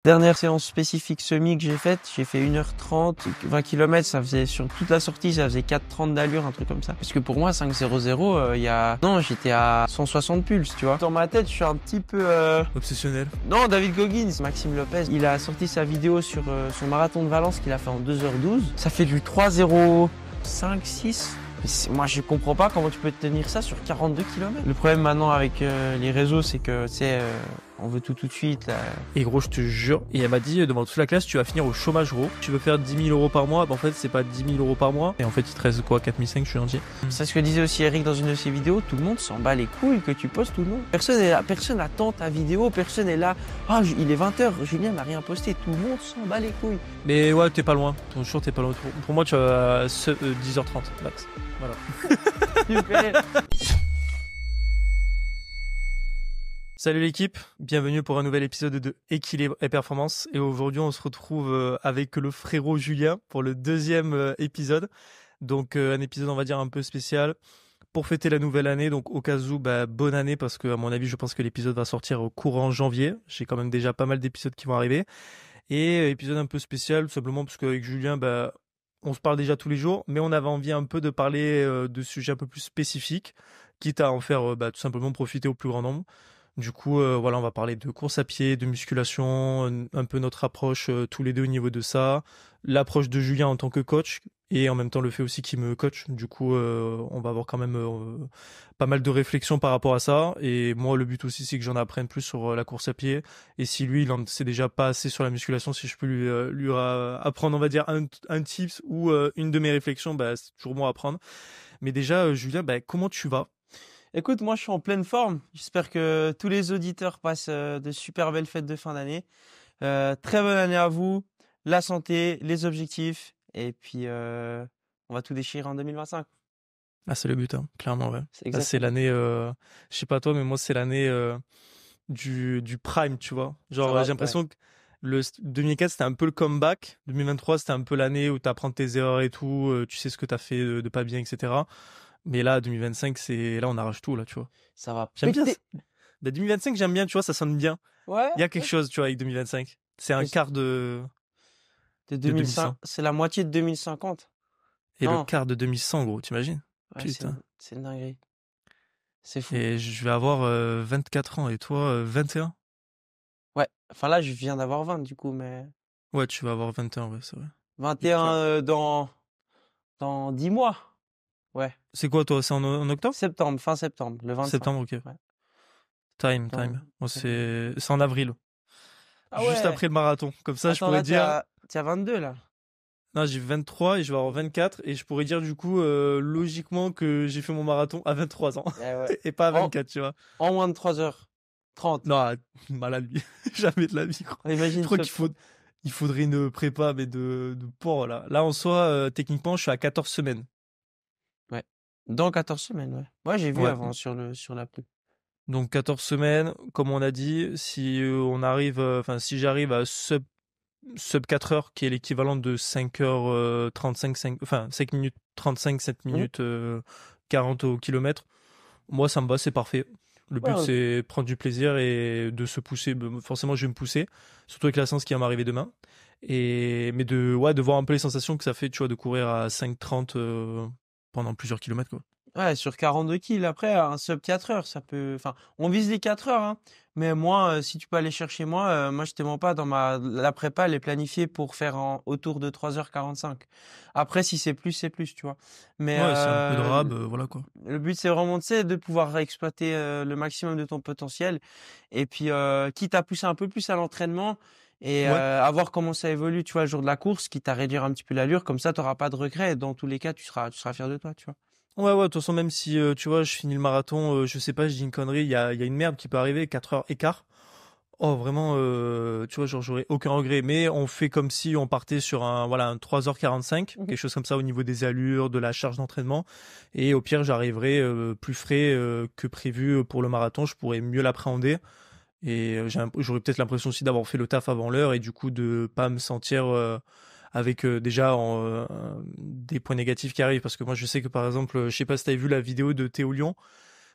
Dernière séance spécifique semi que j'ai faite, j'ai fait 1h30, 20 km, ça faisait sur toute la sortie, ça faisait 4,30 d'allure, un truc comme ça. Parce que pour moi, 5,00, non, j'étais à 160 pulses, tu vois. Dans ma tête, je suis un petit peu... Obsessionnel. Non, David Goggins, Maxime Lopez, il a sorti sa vidéo sur son marathon de Valence qu'il a fait en 2h12. Ça fait du 3,05, 6. Moi, je comprends pas comment tu peux tenir ça sur 42 km. Le problème maintenant avec les réseaux, c'est que, tu sais, on veut tout de suite. Là. Et gros, je te jure, et elle m'a dit devant toute la classe, tu vas finir au chômage gros. Tu veux faire 10 000 € par mois, bah en fait, c'est pas 10 000 € par mois. Et en fait, il te reste quoi, 4 500, je suis gentil. C'est ce que disait aussi Eric dans une de ses vidéos. Tout le monde s'en bat les couilles que tu postes tout le monde. Personne est là, personne attend ta vidéo, personne est là. Ah, il est 20h, Julien n'a rien posté. Tout le monde s'en bat les couilles. Mais ouais, t'es pas loin. Ton jour, t'es pas loin. Pour moi, tu as 10h30 max. Voilà. Super. Salut l'équipe, bienvenue pour un nouvel épisode de Équilibre et Performance. Et aujourd'hui, on se retrouve avec le frérot Julien pour le deuxième épisode. Donc un épisode, on va dire, un peu spécial pour fêter la nouvelle année. Donc au cas où, bonne année, parce que à mon avis, je pense que l'épisode va sortir au courant janvier. J'ai quand même déjà pas mal d'épisodes qui vont arriver. Et épisode un peu spécial, tout simplement parce qu'avec Julien, on se parle déjà tous les jours, mais on avait envie un peu de parler de sujets un peu plus spécifiques, quitte à en faire tout simplement profiter au plus grand nombre. Du coup, voilà, on va parler de course à pied, de musculation, un peu notre approche tous les deux au niveau de ça, l'approche de Julien en tant que coach et en même temps le fait aussi qu'il me coach. Du coup, on va avoir quand même pas mal de réflexions par rapport à ça. Et moi, le but aussi, c'est que j'en apprenne plus sur la course à pied. Et si lui, il en sait déjà pas assez sur la musculation, si je peux lui apprendre, on va dire, un tips ou une de mes réflexions, c'est toujours bon à apprendre. Mais déjà, Julien, comment tu vas? Écoute, moi je suis en pleine forme. J'espère que tous les auditeurs passent de super belles fêtes de fin d'année. Très bonne année à vous, la santé, les objectifs. Et puis on va tout déchirer en 2025. Ah, c'est le but, hein, clairement, ouais. Là, c'est l'année, je sais pas toi, mais moi, c'est l'année du prime, tu vois. Genre, j'ai l'impression que le 2004, c'était un peu le comeback. 2023, c'était un peu l'année où tu apprends tes erreurs et tout, tu sais ce que tu as fait de pas bien, etc. Mais là, 2025, là, on arrache tout, là, tu vois. Ça va. J'aime bien. 2025, j'aime bien, tu vois, ça sonne bien. Ouais. Il y a quelque chose, tu vois, avec 2025. C'est un quart de 2005. C'est la moitié de 2050. Et le quart de 2100, gros, t'imagines? Ouais, putain. C'est une dinguerie. C'est fou. Et je vais avoir 24 ans et toi, 21? Ouais. Enfin là, je viens d'avoir 20 du coup, mais... Ouais, tu vas avoir 21, ouais, c'est vrai. 21 dans 10 mois. Ouais. C'est quoi, toi? C'est en octobre? Septembre, fin septembre, le 25. Septembre, ok. Ouais. Time. Bon, c'est en avril. Ah Juste ouais. après le marathon. Comme ça, je pourrais là, dire... Tu as 22 là. Non, j'ai 23 et je vais avoir 24. Et je pourrais dire du coup, logiquement, que j'ai fait mon marathon à 23 ans. Ouais. Et pas à 24, tu vois. En moins de 3h30. Non, mal à lui. Jamais de la vie, quoi. Imagine. Je crois il faudrait une prépa, mais de porc, là. Là, en soi, techniquement, je suis à 14 semaines. Ouais. Dans 14 semaines, ouais. Ouais, j'ai vu avant sur l'appli. Donc 14 semaines, comme on a dit, si on arrive, si j'arrive à sub 4 heures, qui est l'équivalent de 5h35, 5 minutes 35, 7 minutes 40 au kilomètre, moi ça me va, c'est parfait. Le but c'est prendre du plaisir et de se pousser. Forcément je vais me pousser, surtout avec la séance qui va m'arriver demain. Mais de voir un peu les sensations que ça fait, tu vois, de courir à 5,30 pendant plusieurs kilomètres, quoi. Ouais, sur 42 kills, après, un sub 4 heures, ça peut... Enfin, on vise les 4 heures, hein. Mais moi, si tu peux aller chercher moi je te mens pas, la prépa, elle est planifiée pour faire autour de 3h45. Après, si c'est plus, tu vois. Mais, ouais, c'est un peu de rab, voilà, quoi. Le but, c'est vraiment, de pouvoir exploiter le maximum de ton potentiel. Et puis, quitte à pousser un peu plus à l'entraînement et à voir comment ça évolue, tu vois, le jour de la course, quitte à réduire un petit peu l'allure. Comme ça, tu n'auras pas de regrets. Dans tous les cas, tu seras fier de toi, tu vois. Ouais, de toute façon, même si, tu vois, je finis le marathon, je sais pas, je dis une connerie, il y a une merde qui peut arriver, 4 heures écart. Oh, vraiment, tu vois, genre, j'aurais aucun regret. Mais on fait comme si on partait sur un 3h45, quelque chose comme ça au niveau des allures, de la charge d'entraînement. Et au pire, j'arriverai plus frais que prévu pour le marathon, je pourrais mieux l'appréhender. Et j'aurais peut-être l'impression aussi d'avoir fait le taf avant l'heure et du coup de pas me sentir... avec déjà des points négatifs qui arrivent, parce que moi je sais que par exemple, je sais pas si t'avais vu la vidéo de Théo Lyon,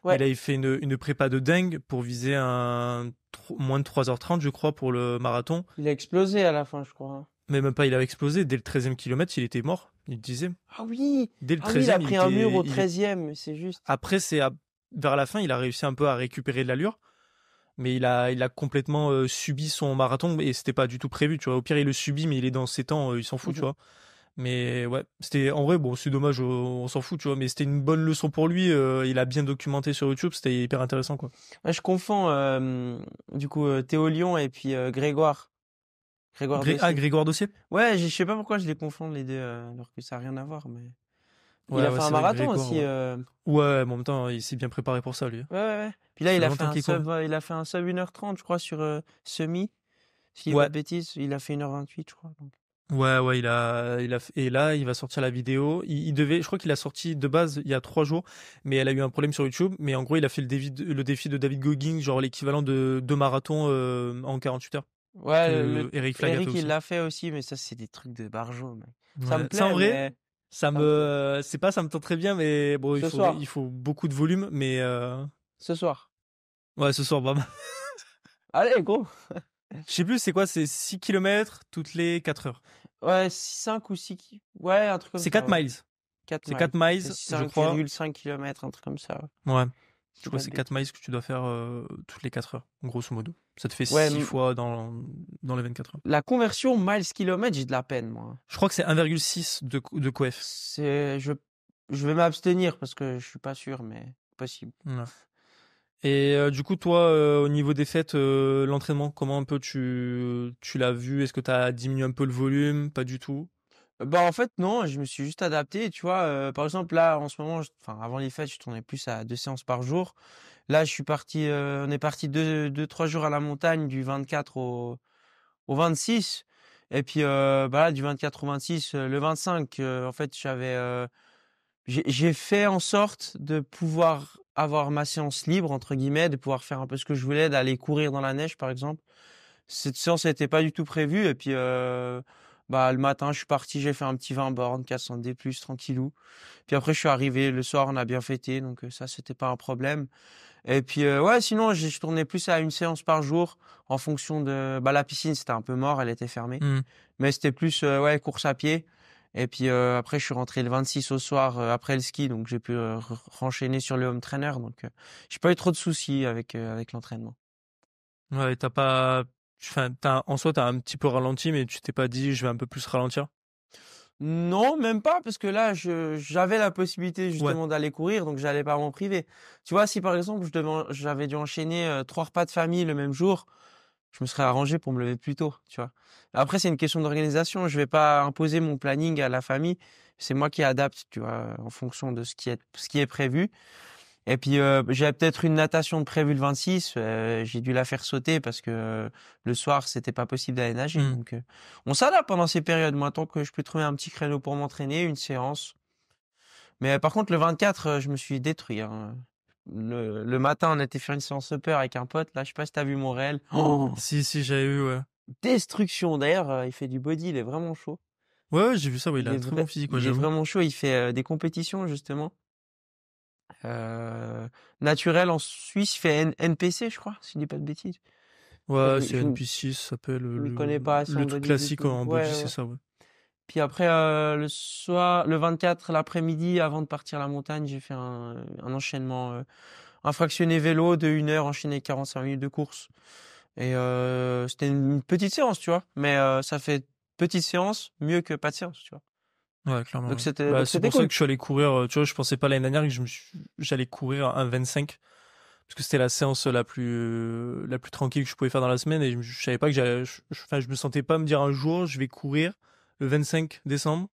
Ouais. Il avait fait une prépa de dingue pour viser moins de 3h30, je crois, pour le marathon. Il a explosé à la fin, je crois, hein. Mais même pas, il avait explosé. Dès le 13e kilomètre, il était mort. Il disait. Ah oui! Dès le Ah oui, il a 13e, pris un mur au 13e, c'est juste. Après, vers la fin, il a réussi un peu à récupérer de l'allure. Mais il a complètement subi son marathon et c'était pas du tout prévu, tu vois. Au pire, il le subit, mais il est dans ses temps, il s'en fout, tu vois. Mais ouais, c'était en vrai, bon, c'est dommage, on s'en fout, tu vois. Mais c'était une bonne leçon pour lui. Il a bien documenté sur YouTube, c'était hyper intéressant, quoi. Ouais, je confonds, du coup, Théo Lyon et puis Grégoire. Grégoire Dossier. Grégoire Dossier? Ouais, je sais pas pourquoi je les confonds les deux, alors que ça a rien à voir, mais. Il Ouais, a ouais, fait un c'est vrai, marathon Grégoire, aussi. ouais. Ouais, mais en même temps, il s'est bien préparé pour ça, lui. Ouais, ouais, ouais. Puis Ça là, fait il a fait longtemps un qu'il court. sub, il a fait un sub 1h30, je crois, sur semi. Si je dis pas Ouais. de bêtises, il a fait 1h28, je crois. Donc. Ouais, et là, il va sortir la vidéo. Je crois qu'il a sorti de base il y a 3 jours, mais elle a eu un problème sur YouTube. Mais en gros, il a fait le défi de David Goggins, genre l'équivalent de 2 marathons en 48 heures. Ouais, Que Eric Flag a fait Eric, il aussi. l'a fait aussi, mais ça, c'est des trucs de barjo, mec. Ça Ouais. me Ça, en plaît, vrai, mais. ça me, c'est pas, ça me tente très bien, mais bon, Ce soir. il faut beaucoup de volume, mais Ce soir. ouais, ce soir, bah, Allez, gros. je sais plus, c'est quoi, c'est 6 kilomètres toutes les 4 heures. Ouais, 5 ou 6. Ouais, un truc comme ça. C'est 4 ouais. miles. 4 C'est miles. 4 miles, C'est je crois. 5,5 km, un truc comme ça. Ouais. C'est Je crois pas que c'est de 4 miles que tu dois faire toutes les 4 heures, grosso modo. Ça te fait Ouais, 6 fois dans les 24 heures. La conversion miles-kilomètres, j'ai de la peine, moi. Je crois que c'est 1,6 de coef. Je vais m'abstenir parce que je suis pas sûr, mais possible. Ouais. Et du coup, toi, au niveau des fêtes, l'entraînement, comment un peu tu l'as vu? Est-ce que tu as diminué un peu le volume? Pas du tout? Bah, en fait, non, je me suis juste adapté, tu vois. Par exemple, là, en ce moment, enfin, avant les fêtes, je tournais plus à 2 séances par jour. Là, on est parti 3 jours à la montagne du 24 au 26. Et puis, bah là, du 24 au 26, le 25, en fait, j'ai fait en sorte de pouvoir avoir ma séance libre, entre guillemets, de pouvoir faire un peu ce que je voulais, d'aller courir dans la neige, par exemple. Cette séance n'était pas du tout prévue. Et puis, bah, le matin, je suis parti, j'ai fait un petit 20 bornes, 400 D+, tranquillou. Puis après, je suis arrivé, le soir, on a bien fêté, donc ça, c'était pas un problème. Et puis, ouais, sinon, je tournais plus à une séance par jour en fonction de... Bah, la piscine, c'était un peu mort, elle était fermée. Hmm. Mais c'était plus, ouais, course à pied. Et puis, après, je suis rentré le 26 au soir, après le ski, donc j'ai pu renchaîner sur le home trainer. Donc, j'ai pas eu trop de soucis avec l'entraînement. Ouais, t'as pas. Enfin, en soi, t'as un petit peu ralenti, mais tu t'es pas dit, je vais un peu plus ralentir. Non, même pas, parce que là, j'avais la possibilité Ouais. justement d'aller courir, donc j'allais pas m'en priver. Tu vois, si par exemple, j'avais dû enchaîner 3 repas de famille le même jour, je me serais arrangé pour me lever plus tôt, tu vois. Après, c'est une question d'organisation. Je vais pas imposer mon planning à la famille. C'est moi qui adapte, tu vois, en fonction de ce qui est prévu. Et puis, j'avais peut-être une natation de prévue le 26. J'ai dû la faire sauter parce que le soir, c'était pas possible d'aller nager. Hmm. Donc, on s'adapte pendant ces périodes. Moi, tant que je peux trouver un petit créneau pour m'entraîner, une séance. Mais par contre, le 24, je me suis détruit, hein. Le matin, on était faire une séance upper avec un pote. Là, je sais pas si t'as vu mon réel. Oh, Si, j'avais eu, ouais. destruction. D'ailleurs, il fait du body, il est vraiment chaud. Ouais, j'ai vu ça, ouais, il a un très bon physique, ouais, Il est j'avoue. vraiment chaud. Il fait des compétitions, justement. Naturel en Suisse, il fait NPC, je crois, si je dis pas de bêtises. Ouais, Je c'est NP6, ça s'appelle je m'y connais pas assez en le truc body du classique tout. en Ouais, body, c'est ouais. ça, ouais. Puis après, le soir, le 24, l'après-midi, avant de partir à la montagne, j'ai fait un enchaînement, un fractionné vélo de 1 heure, enchaîné 45 minutes de course. Et c'était une petite séance, tu vois. Mais ça fait petite séance, mieux que pas de séance, tu vois. Ouais, clairement. Donc Ouais. c'était Bah, donc c'est c'était pour ça cool. que je suis allé courir. Tu vois, je pensais pas l'année dernière que j'allais courir un 25 parce que c'était la séance la plus tranquille que je pouvais faire dans la semaine et je savais pas que enfin, je me sentais pas me dire un jour je vais courir le 25 décembre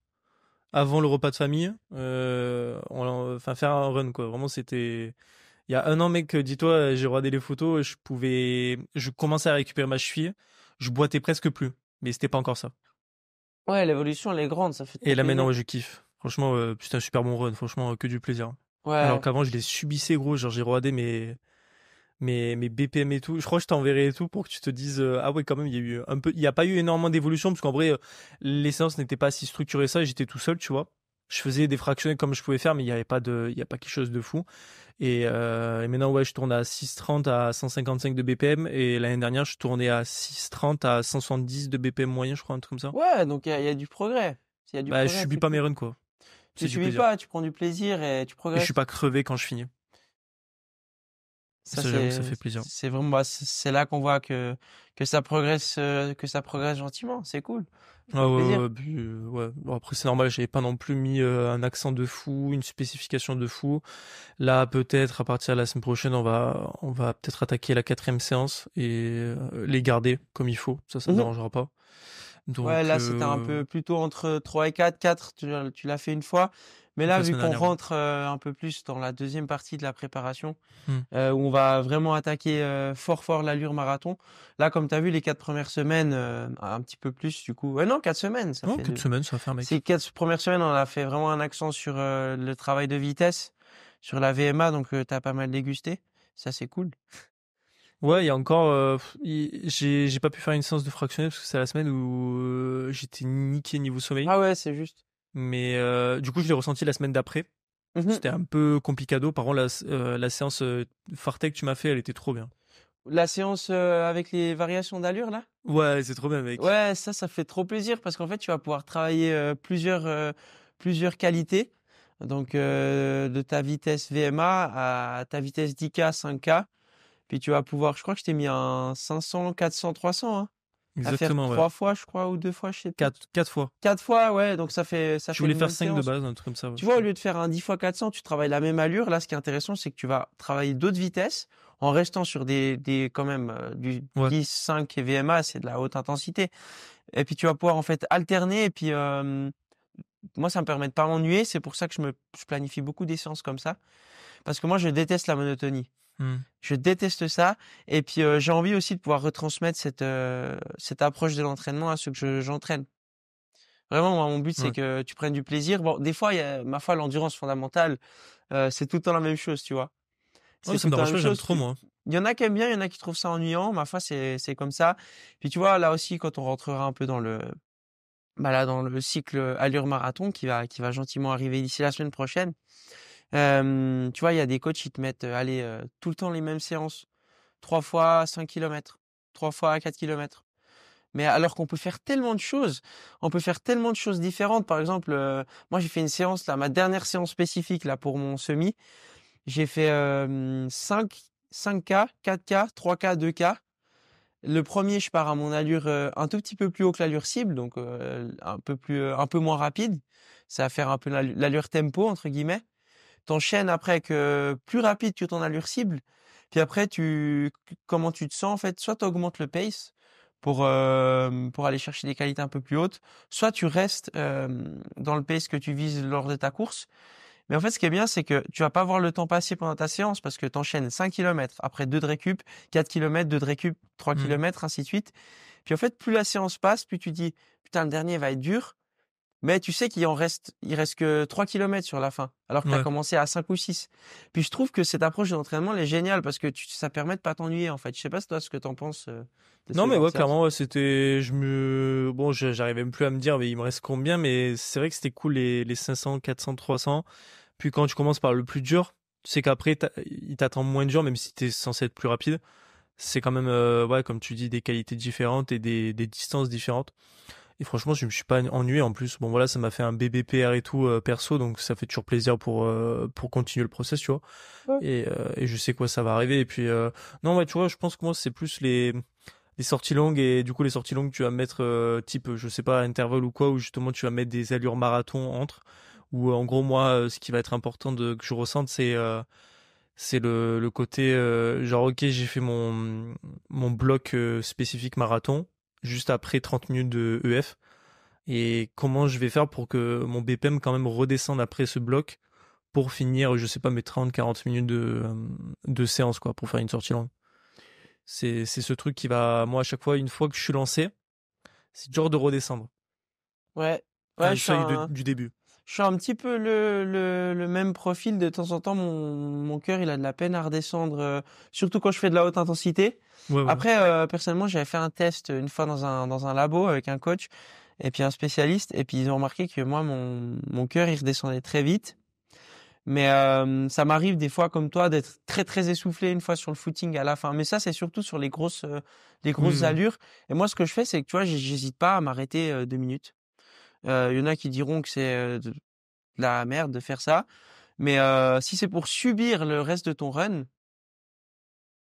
avant le repas de famille, enfin faire un run quoi. Vraiment, c'était il y a un an, mec. Dis-toi, j'ai regardé les photos, je commençais à récupérer ma cheville, je boitais presque plus, mais c'était pas encore ça. Ouais, l'évolution, elle est grande, ça fait trop Et là maintenant, plaisir. ouais, je kiffe. Franchement, c'était un super bon run. Franchement, que du plaisir. Alors Ouais. qu'avant, je les subissais, gros. Genre, j'ai regardé mes BPM et tout. Je crois que je t'enverrai et tout pour que tu te dises, ah ouais, quand même, il y a eu un peu, il y a pas eu énormément d'évolution parce qu'en vrai, les séances n'étaient pas si structurées ça et j'étais tout seul, tu vois. je faisais des fractionnés comme je pouvais faire, mais il y a pas quelque chose de fou. Et maintenant, ouais, je tourne à 6,30 à 155 de BPM. Et l'année dernière, je tournais à 6,30 à 170 de BPM moyen, je crois, un truc comme ça. Ouais, donc il y a du progrès. Il y a du Bah, je progrès, subis c'est pas mes cool. runs, quoi. Tu C'est du subis plaisir. pas, tu prends du plaisir et tu Et je progresses. suis pas crevé quand je finis. Ça, Ça, j'avoue que ça fait plaisir. c'est vraiment, bah, c'est là qu'on voit que ça progresse gentiment. C'est cool. Ça Ah fait ouais, plaisir. ouais, puis, ouais. Bon, après, c'est normal, j'avais pas non plus mis un accent de fou, une spécification de fou. Là, peut-être, à partir de la semaine prochaine, on va peut-être attaquer la 4e séance et les garder comme il faut. Ça ne Mhm. dérangera pas. Ouais, Donc, là, c'était un peu plutôt entre 3 et 4. 4, tu l'as fait une fois. Mais donc là, la vu semaine qu'on dernière, ouais. rentre un peu plus dans la deuxième partie de la préparation, Hmm. où on va vraiment attaquer fort l'allure marathon. Là, comme tu as vu, les 4 premières semaines, un petit peu plus du coup. Ouais, non, 4 semaines, ça Oh, fait 4 semaines, ça va faire, mec. Ces 4 premières semaines, on a fait vraiment un accent sur le travail de vitesse, sur la VMA, donc tu as pas mal dégusté. Ça, c'est cool. Ouais, il y a encore. J'ai pas pu faire une séance de fractionné parce que c'est la semaine où j'étais niqué niveau sommeil. Ah ouais, c'est juste. Mais du coup, je l'ai ressenti la semaine d'après. Mhm. C'était un peu complicado. Par contre, la séance Fartech que tu m'as fait, elle était trop bien. La séance avec les variations d'allure, là? Ouais, c'est trop bien, mec. Ouais, ça fait trop plaisir parce qu'en fait, tu vas pouvoir travailler plusieurs qualités. Donc, de ta vitesse VMA à ta vitesse 10K, 5K. Puis tu vas pouvoir, je crois que je t'ai mis un 500, 400, 300, hein, à faire Exactement, ouais. 3 fois, je crois, ou 2 fois, je sais plus. 4 fois. 4 fois, ouais, donc ça Je fait voulais une faire bonne 5 de séance. base, un truc comme ça. Ouais, Tu vois, au lieu de faire un 10 fois 400, tu travailles la même allure. Là, ce qui est intéressant, c'est que tu vas travailler d'autres vitesses en restant sur quand même, du ouais. 10, 5 et VMA, c'est de la haute intensité. Et puis, tu vas pouvoir, en fait, alterner. Et puis, moi, ça me permet de pas m'ennuyer. C'est pour ça que je planifie beaucoup des séances comme ça. Parce que moi, je déteste la monotonie. Hmm. Je déteste ça. Et puis, j'ai envie aussi de pouvoir retransmettre cette approche de l'entraînement à ceux que j'entraîne. Vraiment, moi, mon but, c'est Ouais. que tu prennes du plaisir. Bon, des fois, ma foi, l'endurance fondamentale, c'est tout le temps la même chose, tu vois. Ouais, C'est ça tout me le temps la dérange même pas, j'aime chose. trop, moi. Il y en a qui aiment bien, il y en a qui trouvent ça ennuyant. Ma foi, c'est comme ça. Puis tu vois, là aussi, quand on rentrera un peu dans le cycle allure marathon qui va gentiment arriver d'ici la semaine prochaine, tu vois, il y a des coachs qui te mettent, allez, tout le temps les mêmes séances. 3 fois 5 kilomètres, 3 fois 4 kilomètres. Mais alors qu'on peut faire tellement de choses, on peut faire tellement de choses différentes. Par exemple, moi j'ai fait une séance là, ma dernière séance spécifique là pour mon semi, j'ai fait 5K, 4K, 3K, 2K. Le premier, je pars à mon allure un tout petit peu plus haut que l'allure cible, donc un peu moins rapide. Ça va faire un peu l'allure tempo entre guillemets. T'enchaînes après avec plus rapide que ton allure cible. Puis après, comment tu te sens en fait? Soit tu augmentes le pace pour aller chercher des qualités un peu plus hautes, soit tu restes dans le pace que tu vises lors de ta course. Mais en fait, ce qui est bien, c'est que tu vas pas voir le temps passer pendant ta séance parce que tu enchaînes 5 km, après 2 de récup, 4 km, 2 de récup, 3 Hmm. km, ainsi de suite. Puis en fait, plus la séance passe, plus tu dis, putain, le dernier va être dur. Mais tu sais il reste que 3 kilomètres sur la fin, alors que tu as Ouais. commencé à 5 ou 6. Puis je trouve que cette approche de l'entraînement, elle est géniale parce que ça permet de pas t'ennuyer en fait. Je sais pas toi ce que t'en penses de Non, ce mais genre de ouais, séance. clairement, ouais, c'était. Bon, j'arrivais même plus à me dire, mais il me reste combien, mais c'est vrai que c'était cool les 500, 400, 300. Puis quand tu commences par le plus dur, tu sais qu'après, il t'attend moins de dur, même si t'es censé être plus rapide. C'est quand même, ouais, comme tu dis, des qualités différentes et des distances différentes. Et franchement, je me suis pas ennuyé en plus. Bon, voilà, ça m'a fait un BBPR et tout perso, donc ça fait toujours plaisir pour continuer le process, tu vois. Ouais. Et je sais quoi ça va arriver. Et puis, non, ouais, tu vois, je pense que moi, c'est plus les sorties longues. Et du coup, les sorties longues, tu vas mettre type, je sais pas, intervalle ou quoi, où justement, tu vas mettre des allures marathon entre. Où en gros, moi, ce qui va être important que je ressente, c'est le côté genre ok j'ai fait mon bloc spécifique marathon juste après 30 minutes de EF et comment je vais faire pour que mon BPM quand même redescende après ce bloc pour finir je sais pas mes 30-40 minutes de séance quoi pour faire une sortie longue. C'est ce truc qui va moi à chaque fois une fois que je suis lancé c'est genre de redescendre Ouais, à ouais, le seuil du début. je suis un petit peu le même profil. De temps en temps, mon cœur, il a de la peine à redescendre, surtout quand je fais de la haute intensité. Ouais, ouais. Après, personnellement, j'avais fait un test une fois dans un labo avec un coach. et puis un spécialiste, et puis ils ont remarqué que moi, mon cœur, il redescendait très vite. Mais ça m'arrive des fois comme toi d'être très très essoufflé une fois sur le footing à la fin. Mais ça, c'est surtout sur les Oui, grosses oui. allures. Et moi, ce que je fais, c'est que tu vois, j'hésite pas à m'arrêter 2 minutes. Il y en a qui diront que c'est de la merde de faire ça. Mais si c'est pour subir le reste de ton run,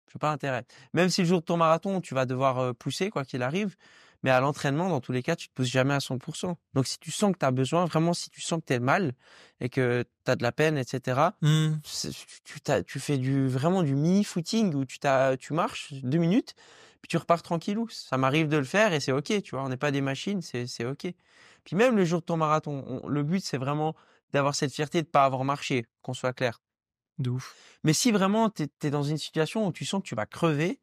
je vois pas intérêt. Même si le jour de ton marathon, tu vas devoir pousser quoi qu'il arrive. Mais à l'entraînement, dans tous les cas, tu te pousses jamais à 100%. Donc si tu sens que tu as besoin, vraiment si tu sens que tu es mal et que tu as de la peine, etc., Hmm. tu fais vraiment du mini-footing où tu marches 2 minutes, puis tu repars tranquillou. Ça m'arrive de le faire et c'est OK, tu vois. On n'est pas des machines, c'est OK. Puis même le jour de ton marathon, le but, c'est vraiment d'avoir cette fierté de pas avoir marché, qu'on soit clair. De ouf. Mais si vraiment tu es dans une situation où tu sens que tu vas crever,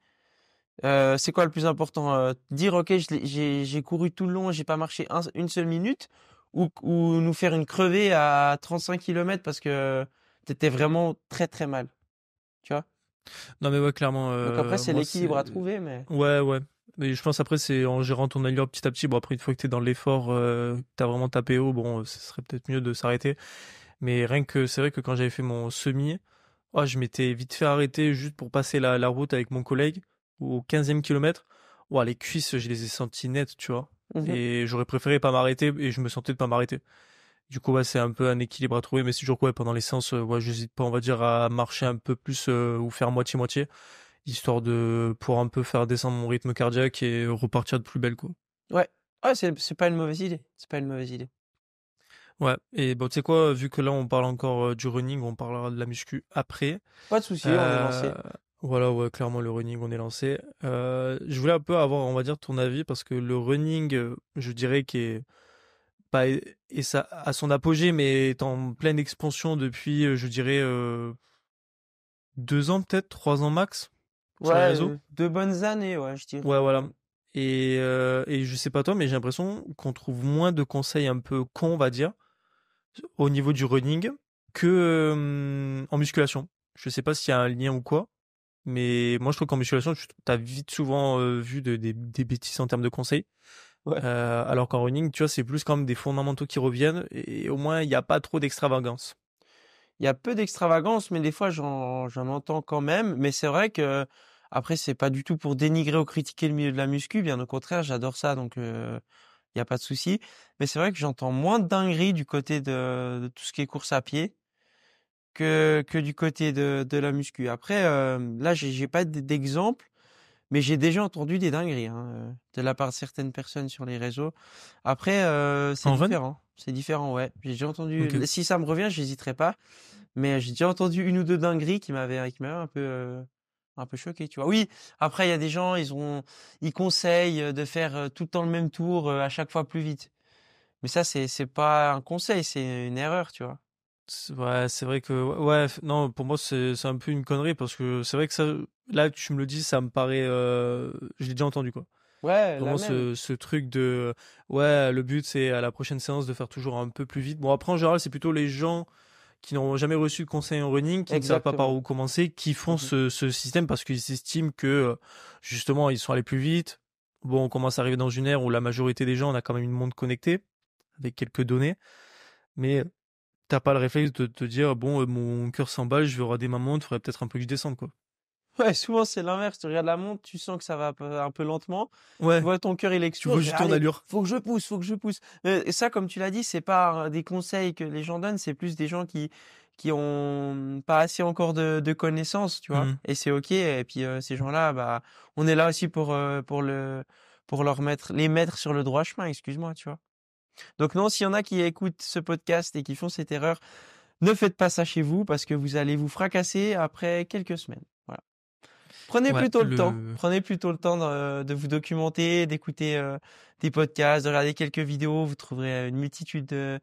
c'est quoi le plus important? Dire: «OK, j'ai couru tout le long, j'ai pas marché une seule minute», ou nous faire une crevée à 35 kilomètres parce que tu étais vraiment très, très mal, tu vois? Non, mais ouais, clairement, Donc après, c'est moi, l'équilibre c'est. à trouver, mais Ouais, ouais. Mais je pense après, c'est en gérant ton allure petit à petit. Bon, après, une fois que t'es dans l'effort, t'as vraiment tapé haut, bon, ce serait peut-être mieux de s'arrêter. Mais rien que, c'est vrai que quand j'avais fait mon semi, oh, je m'étais vite fait arrêter juste pour passer la route avec mon collègue au 15e kilomètre. Oh, les cuisses, je les ai senties nettes, tu vois. mmh Et j'aurais préféré pas m'arrêter et je me sentais de pas m'arrêter. Du coup, ouais, c'est un peu un équilibre à trouver, mais c'est toujours quoi, pendant les séances, ouais, j'hésite pas, on va dire, à marcher un peu plus ou faire moitié-moitié, histoire de pouvoir un peu faire descendre mon rythme cardiaque et repartir de plus belle, quoi. Ouais. Ouais, c'est pas une mauvaise idée, c'est pas une mauvaise idée. Ouais, et bon, tu sais quoi, vu que là, on parle encore du running, on parlera de la muscu après. Pas de souci, on est Euh, lancé. voilà, ouais, clairement, le running, on est lancé. Je voulais un peu avoir, on va dire, ton avis, parce que le running, je dirais, qui est pas et ça à son apogée, mais est en pleine expansion depuis, je dirais, 2 ans peut-être, 3 ans max sur les Ouais, réseaux. 2 bonnes années, ouais, je dirais. Ouais, voilà. Et je sais pas toi, mais j'ai l'impression qu'on trouve moins de conseils un peu cons, on va dire, au niveau du running que en musculation. Je sais pas s'il y a un lien ou quoi, mais moi je trouve qu'en musculation, tu as vite souvent vu des bêtises en termes de conseils. Ouais. Alors qu'en running, tu vois, c'est plus quand même des fondamentaux qui reviennent et au moins il n'y a pas trop d'extravagance. Il y a peu d'extravagance, mais des fois j'en entends quand même. Mais c'est vrai que après c'est pas du tout pour dénigrer ou critiquer le milieu de la muscu, bien au contraire, j'adore ça, donc il y a pas de souci. Mais c'est vrai que j'entends moins de dingueries du côté de tout ce qui est course à pied que du côté de la muscu. Après, là j'ai pas d'exemple, mais j'ai déjà entendu des dingueries hein, de la part de certaines personnes sur les réseaux. Après, c'est En run? différent. C'est différent, ouais. J'ai déjà entendu. Ok. Si ça me revient, j'hésiterai pas. Mais j'ai déjà entendu une ou deux dingueries qui m'avaient un peu choqué, tu vois. Oui, après il y a des gens, ils conseillent de faire tout le temps le même tour à chaque fois plus vite. Mais ça c'est pas un conseil, c'est une erreur, tu vois. Ouais, c'est vrai que ouais, non, pour moi c'est un peu une connerie parce que c'est vrai que ça, là tu me le dis, ça me paraît, je l'ai déjà entendu quoi. Ouais, la Vraiment même. ce truc de ouais, le but c'est à la prochaine séance de faire toujours un peu plus vite. Bon après en général c'est plutôt les gens qui n'ont jamais reçu de conseil en running, qui ne savent pas par Exactement. où commencer, qui font Mhm. ce système parce qu'ils estiment que justement ils sont allés plus vite. Bon, on commence à arriver dans une ère où la majorité des gens on a quand même une montre connectée avec quelques données, mais t'as pas le réflexe de te dire bon mon cœur s'emballe, je vais regarder ma montre, faudrait peut-être un peu que je descende quoi. Ouais, souvent c'est l'inverse. Tu regardes la montre, tu sens que ça va un peu lentement. Tu Ouais, vois ton cœur il tu vois explose. juste ton Allez, allure. faut que je pousse, faut que je pousse. Et ça, comme tu l'as dit, c'est pas des conseils que les gens donnent, c'est plus des gens qui ont pas assez encore de connaissances, tu vois. Mhm. Et c'est ok. Et puis ces gens-là, bah, on est là aussi pour les mettre sur le droit chemin. Excuse-moi, tu vois. Donc non, s'il y en a qui écoutent ce podcast et qui font cette erreur, ne faites pas ça chez vous parce que vous allez vous fracasser après quelques semaines. Voilà. Ouais, Prenez plutôt le temps de vous documenter, d'écouter des podcasts, de regarder quelques vidéos. Vous trouverez une multitude de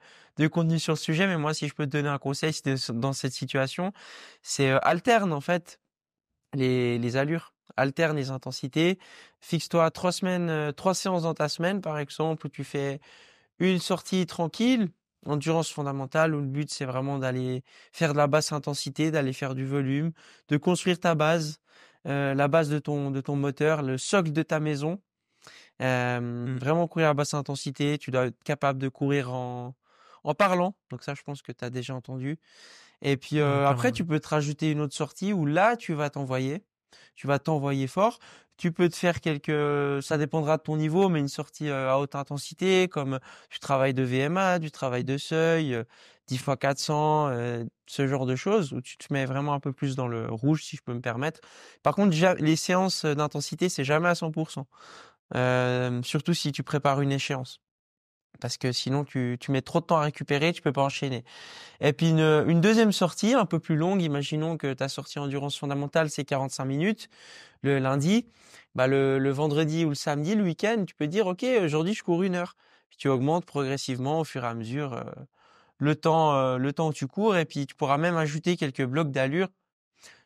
contenus sur le sujet. Mais moi, si je peux te donner un conseil si t'es dans cette situation, c'est alterne en fait les allures, alterne les intensités. Fixe-toi 3 semaines, 3 séances dans ta semaine, par exemple, où tu fais une sortie tranquille, endurance fondamentale, où le but c'est vraiment d'aller faire de la basse intensité, d'aller faire du volume, de construire ta base, la base de ton moteur, le socle de ta maison. Mmh. Vraiment courir à basse intensité. Tu dois être capable de courir en parlant. Donc ça, je pense que tu as déjà entendu. Et puis En après, parlant, ouais. tu peux te rajouter une autre sortie où là, tu vas t'envoyer. Tu vas t'envoyer fort. Tu peux te faire ça dépendra de ton niveau, mais une sortie à haute intensité, comme du travail de VMA, du travail de seuil, 10 fois 400, ce genre de choses, où tu te mets vraiment un peu plus dans le rouge, si je peux me permettre. Par contre, les séances d'intensité, c'est jamais à 100%. Surtout si tu prépares une échéance. Parce que sinon, tu mets trop de temps à récupérer, tu peux pas enchaîner. Et puis une deuxième sortie, un peu plus longue, imaginons que ta sortie endurance fondamentale, c'est 45 minutes le lundi. Bah le vendredi ou le samedi, le week-end, tu peux dire, OK, aujourd'hui, je cours 1 heure. Puis tu augmentes progressivement au fur et à mesure le temps où tu cours. Et puis tu pourras même ajouter quelques blocs d'allure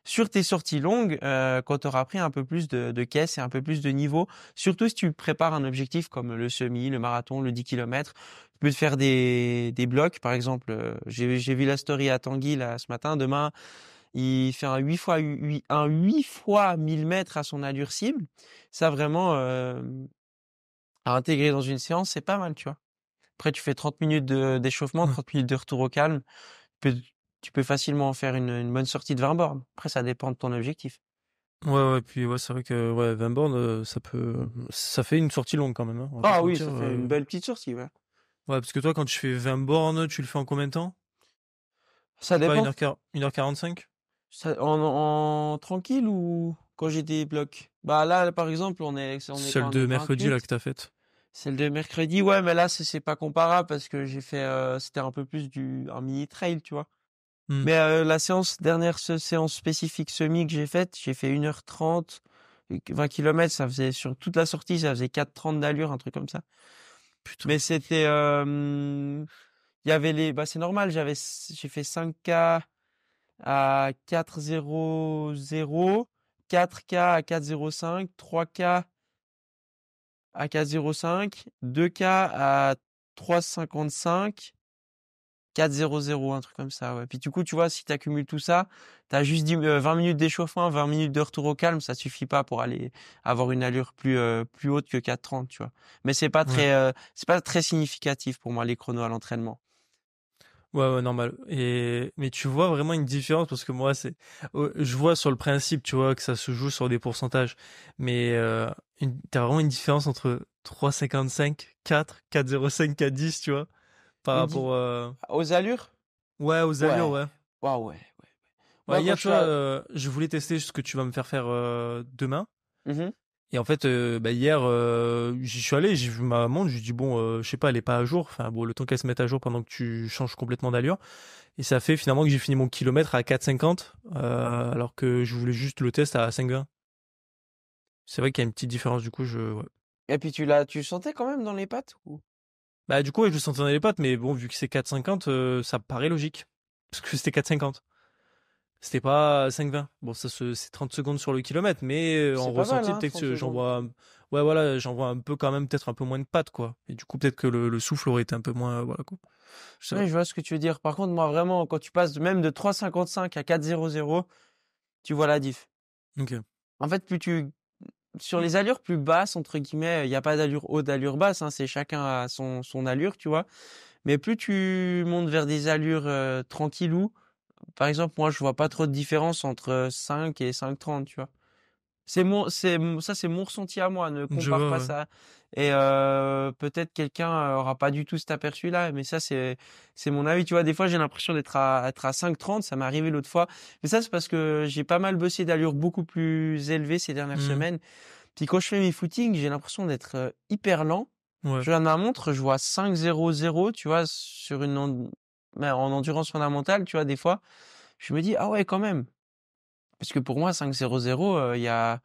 sur tes sorties longues quand tu auras pris un peu plus de caisse et un peu plus de niveau. Surtout si tu prépares un objectif comme le semi, le marathon, le 10 km. Tu peux te faire des blocs. Par exemple, j'ai vu la story à Tanguy là, ce matin. Demain, il fait un 8 fois 1000 mètres à son allure cible. Ça vraiment, à intégrer dans une séance, c'est pas mal, tu vois. Après, tu fais 30 minutes d'échauffement, Ouais. 30 minutes de retour au calme. Tu peux, tu peux facilement en faire une bonne sortie de 20 bornes. Après, ça dépend de ton objectif. Ouais, ouais, puis ouais, c'est vrai que ouais, 20 bornes, ça fait une sortie longue quand même, hein, on va pas Ah se oui, mentir. ça fait une belle petite sortie, ouais. Ouais, parce que toi, quand tu fais 20 bornes, tu le fais en combien de temps? Ça Je sais pas, dépend. 1h45? En tranquille ou quand j'ai des blocs? Bah là, par exemple, on est quoi? Celle On est de le mercredi là 28. que t'as faite. Celle de mercredi, ouais, mais là, c'est pas comparable parce que c'était un peu plus un mini trail, tu vois. Hmm. Mais la séance spécifique semi que j'ai fait 1h30, 20 km, ça faisait, sur toute la sortie, ça faisait 4h30 d'allure, un truc comme ça. Putain. Mais il y avait bah c'est normal, j'ai fait 5K à 4,00, 4K à 4,05, 3K à 4,05, 2K à 3,55, 4,00, un truc comme ça, ouais. Puis du coup, tu vois, si tu accumules tout ça, tu as juste 20 minutes d'échauffement, 20 minutes de retour au calme, ça suffit pas pour aller avoir une allure plus haute que 4,30, tu vois. Mais Ouais. c'est pas très significatif pour moi, les chronos à l'entraînement. Ouais, ouais, normal. Mais tu vois vraiment une différence parce que moi, je vois sur le principe, tu vois, que ça se joue sur des pourcentages. Mais t'as vraiment une différence entre 3,55, 4, 4,05, 4,10, tu vois, par Une di- rapport, Aux allures? ouais, aux allures, Ouais. ouais. Waouh, ouais, ouais. Ouais, Moi, quand hier, je tu suis vois, à... je voulais tester ce que tu vas me faire faire demain. Mhm. Et en fait, bah, hier, j'y suis allé, j'ai vu ma montre, je lui ai dit, bon, je sais pas, elle est pas à jour. Enfin, bon, le temps qu'elle se mette à jour pendant que tu changes complètement d'allure. Et ça fait finalement que j'ai fini mon kilomètre à 4,50, alors que je voulais juste le test à 5,20. C'est vrai qu'il y a une petite différence, du coup, ouais. Et puis tu le sentais quand même dans les pattes ou... Bah, du coup, ouais, je le sentais dans les pattes, mais bon, vu que c'est 4,50, ça paraît logique. Parce que c'était 4,50. C'était pas 5,20. Bon, c'est 30 secondes sur le kilomètre, mais C'est en pas mal, ressenti, hein, peut-être 30 que secondes. ouais, voilà, j'en vois un peu quand même, peut-être un peu moins de pattes, quoi. Et du coup, peut-être que le souffle aurait été un peu moins, voilà, quoi. Je sais Oui, je vois ce que tu veux dire. Par contre, moi, vraiment, quand tu passes même de 3,55 à 4,00, tu vois la diff. pas. Ok. En fait, sur les allures plus basses, entre guillemets, il n'y a pas d'allure haute, d'allure basse, hein, c'est chacun à son allure, tu vois. Mais plus tu montes vers des allures tranquillou, par exemple, moi, je vois pas trop de différence entre 5 et 5,30, tu vois. Ça, c'est mon ressenti à moi. Ne Je compare vois, pas ouais. ça. Et peut-être quelqu'un aura pas du tout cet aperçu-là, mais ça, c'est mon avis. Tu vois, des fois, j'ai l'impression être à 5,30. Ça m'est arrivé l'autre fois. Mais ça, c'est parce que j'ai pas mal bossé d'allure beaucoup plus élevée ces dernières Hmm. semaines. Puis quand je fais mes footings, j'ai l'impression d'être hyper lent. Ouais. Je regarde ma montre, je vois 5,00, tu vois, mais en endurance fondamentale, tu vois, des fois, je me dis, ah ouais, quand même. Parce que pour moi, 5,00, il y a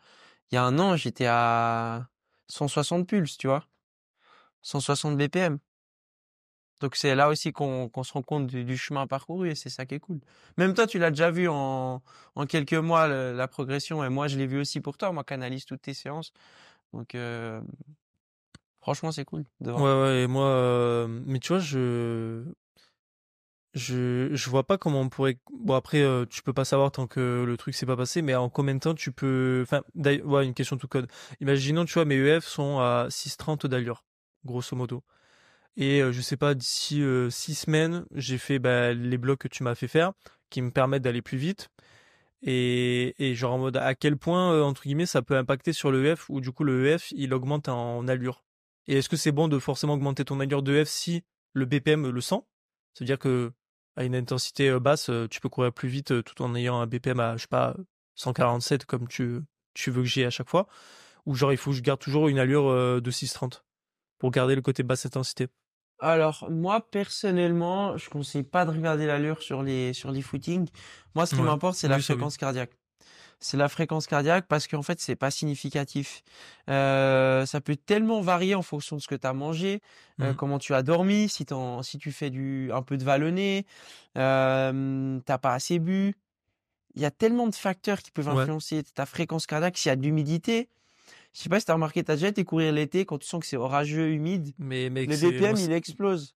1 an, j'étais à 160 pulses, tu vois, 160 BPM. Donc c'est là aussi qu'on se rend compte du chemin parcouru et c'est ça qui est cool. Même toi, tu l'as déjà vu en quelques mois, la progression, et moi, je l'ai vu aussi pour toi, moi, qui analyse toutes tes séances. Donc franchement, c'est cool de Ouais, voir. ouais, et moi, mais tu vois, Je vois pas comment on pourrait. Bon, après, tu peux pas savoir tant que le truc s'est pas passé, mais en combien de temps tu peux. Enfin, ouais, une question tout code. Imaginons, tu vois, mes EF sont à 6,30 d'allure, grosso modo. Et je sais pas, d'ici 6 semaines, j'ai fait bah, les blocs que tu m'as fait faire, qui me permettent d'aller plus vite. Et genre en mode à quel point, entre guillemets, ça peut impacter sur le EF, où du coup le EF, il augmente en allure. Et est-ce que c'est bon de forcément augmenter ton allure de EF si le BPM le sent? C'est-à-dire que à une intensité basse, tu peux courir plus vite tout en ayant un BPM à, je sais pas, 147 comme tu veux que j'ai à chaque fois. Ou genre il faut que je garde toujours une allure de 6,30 pour garder le côté basse intensité. Alors, moi, personnellement, je conseille pas de regarder l'allure sur les footings. Moi, ce qui Ouais, m'importe, c'est la oui, ça oui. fréquence cardiaque. C'est la fréquence cardiaque parce qu'en fait, c'est pas significatif. Ça peut tellement varier en fonction de ce que tu as mangé, Mhm. comment tu as dormi, si tu fais un peu de vallonné, t'as pas assez bu. Il y a tellement de facteurs qui peuvent Ouais, influencer ta fréquence cardiaque. S'il y a de l'humidité, je sais pas si tu as remarqué, tu as déjà été courir l'été quand tu sens que c'est orageux, humide, mais mec, le BPM, il explose.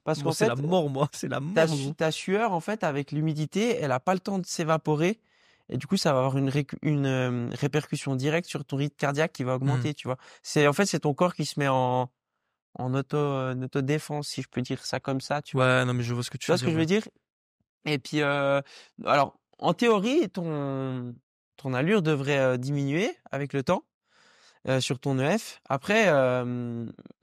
Parce moi qu'en c'est la fait, mort, moi, c'est la mort, gros. ta sueur, en fait, avec l'humidité, elle a pas le temps de s'évaporer. Et du coup, ça va avoir une répercussion directe sur ton rythme cardiaque qui va Mhm. augmenter, tu vois. En fait, c'est ton corps qui se met en autodéfense, si je peux dire ça comme ça, tu vois. Ouais, non, mais je vois ce que Tu tu vois veux ce que dire, je ouais. veux dire? Et puis, alors, en théorie, ton allure devrait diminuer avec le temps sur ton EF. Après,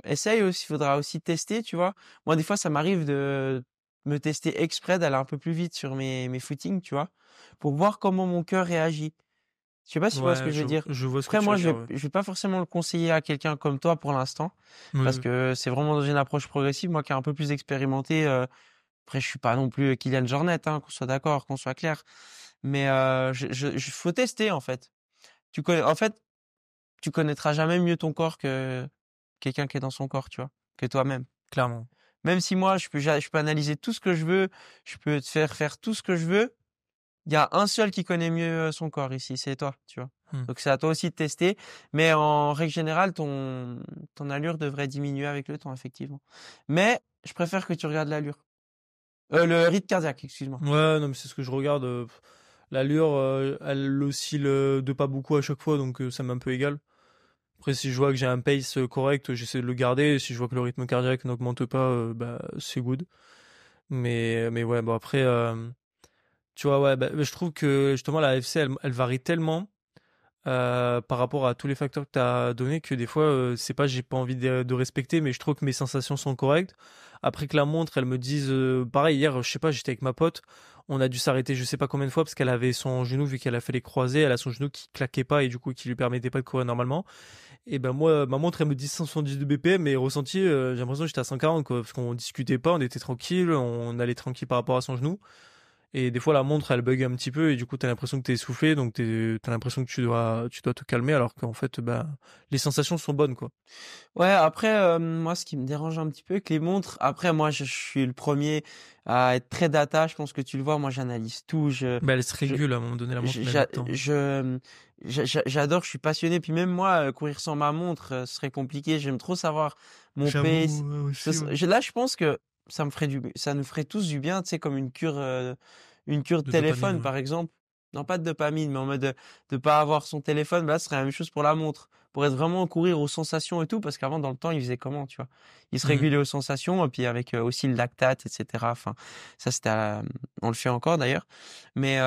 essaye aussi, il faudra aussi tester, tu vois. Moi, des fois, ça m'arrive de me tester exprès, d'aller un peu plus vite sur mes footings, tu vois, pour voir comment mon cœur réagit. Je sais pas si tu vois ce que Ouais, je veux dire. je vois ce que Après, tu moi, veux dire, ouais. je vais pas forcément le conseiller à quelqu'un comme toi pour l'instant, Oui, parce oui. que c'est vraiment dans une approche progressive. Moi, qui est un peu plus expérimenté. Après, je suis pas non plus Kylian Jornet, hein, qu'on soit d'accord, qu'on soit clair. Mais faut tester en fait. En fait, tu connaîtras jamais mieux ton corps que quelqu'un qui est dans son corps, tu vois, que toi-même. Clairement. Même si moi, je peux analyser tout ce que je veux, je peux te faire faire tout ce que je veux, il y a un seul qui connaît mieux son corps ici, c'est toi, tu vois. Hmm. Donc c'est à toi aussi de tester, mais en règle générale, ton allure devrait diminuer avec le temps, effectivement. Mais je préfère que tu regardes l'allure. Le rythme cardiaque, excuse-moi. Ouais, non, mais c'est ce que je regarde. L'allure, elle oscille de pas beaucoup à chaque fois, donc ça m'est un peu égal. Après, si je vois que j'ai un pace correct, j'essaie de le garder. Et si je vois que le rythme cardiaque n'augmente pas, bah, c'est good. Mais ouais, bon, après, tu vois, ouais, bah, je trouve que justement, la FC, elle varie tellement. Par rapport à tous les facteurs que tu as donnés que des fois c'est pas j'ai pas envie de respecter mais je trouve que mes sensations sont correctes après que la montre elle me dise pareil hier je sais pas j'étais avec ma pote on a dû s'arrêter je sais pas combien de fois parce qu'elle avait son genou vu qu'elle a fait les croisés elle a son genou qui claquait pas et du coup qui lui permettait pas de courir normalement et ben moi ma montre elle me dit 170 de BPM mais ressenti j'ai l'impression que j'étais à 140 quoi parce qu'on discutait pas on était tranquille on allait tranquille par rapport à son genou et des fois, la montre, elle bug un petit peu et du coup, t'as l'impression que t'es essoufflé, donc t'as l'impression que tu dois te calmer alors qu'en fait, bah, les sensations sont bonnes, quoi. Ouais, après, moi, ce qui me dérange un petit peu avec les montres, après, moi, je suis le premier à être très data. Je pense que tu le vois. Moi, j'analyse tout. Bah, elle se Je, régule à un moment donné, la montre, mais elle met j'a- le temps. j'adore. Je suis passionné. Puis même moi, courir sans ma montre, ce serait compliqué. J'aime trop savoir mon pace. J'avoue, aussi, ouais. Là, je pense que ça nous ferait tous du bien, tu sais, comme une cure de De dopamine, téléphone, ouais. par exemple. Non, pas de dopamine, mais en mode de pas avoir son téléphone. Bah, là, ce serait la même chose pour la montre pour être vraiment courir aux sensations et tout, parce qu'avant, dans le temps, il faisait comment, tu vois? Il se Mhm. régulait aux sensations, et puis avec aussi le lactate, etc. Enfin, ça, on le fait encore d'ailleurs. Mais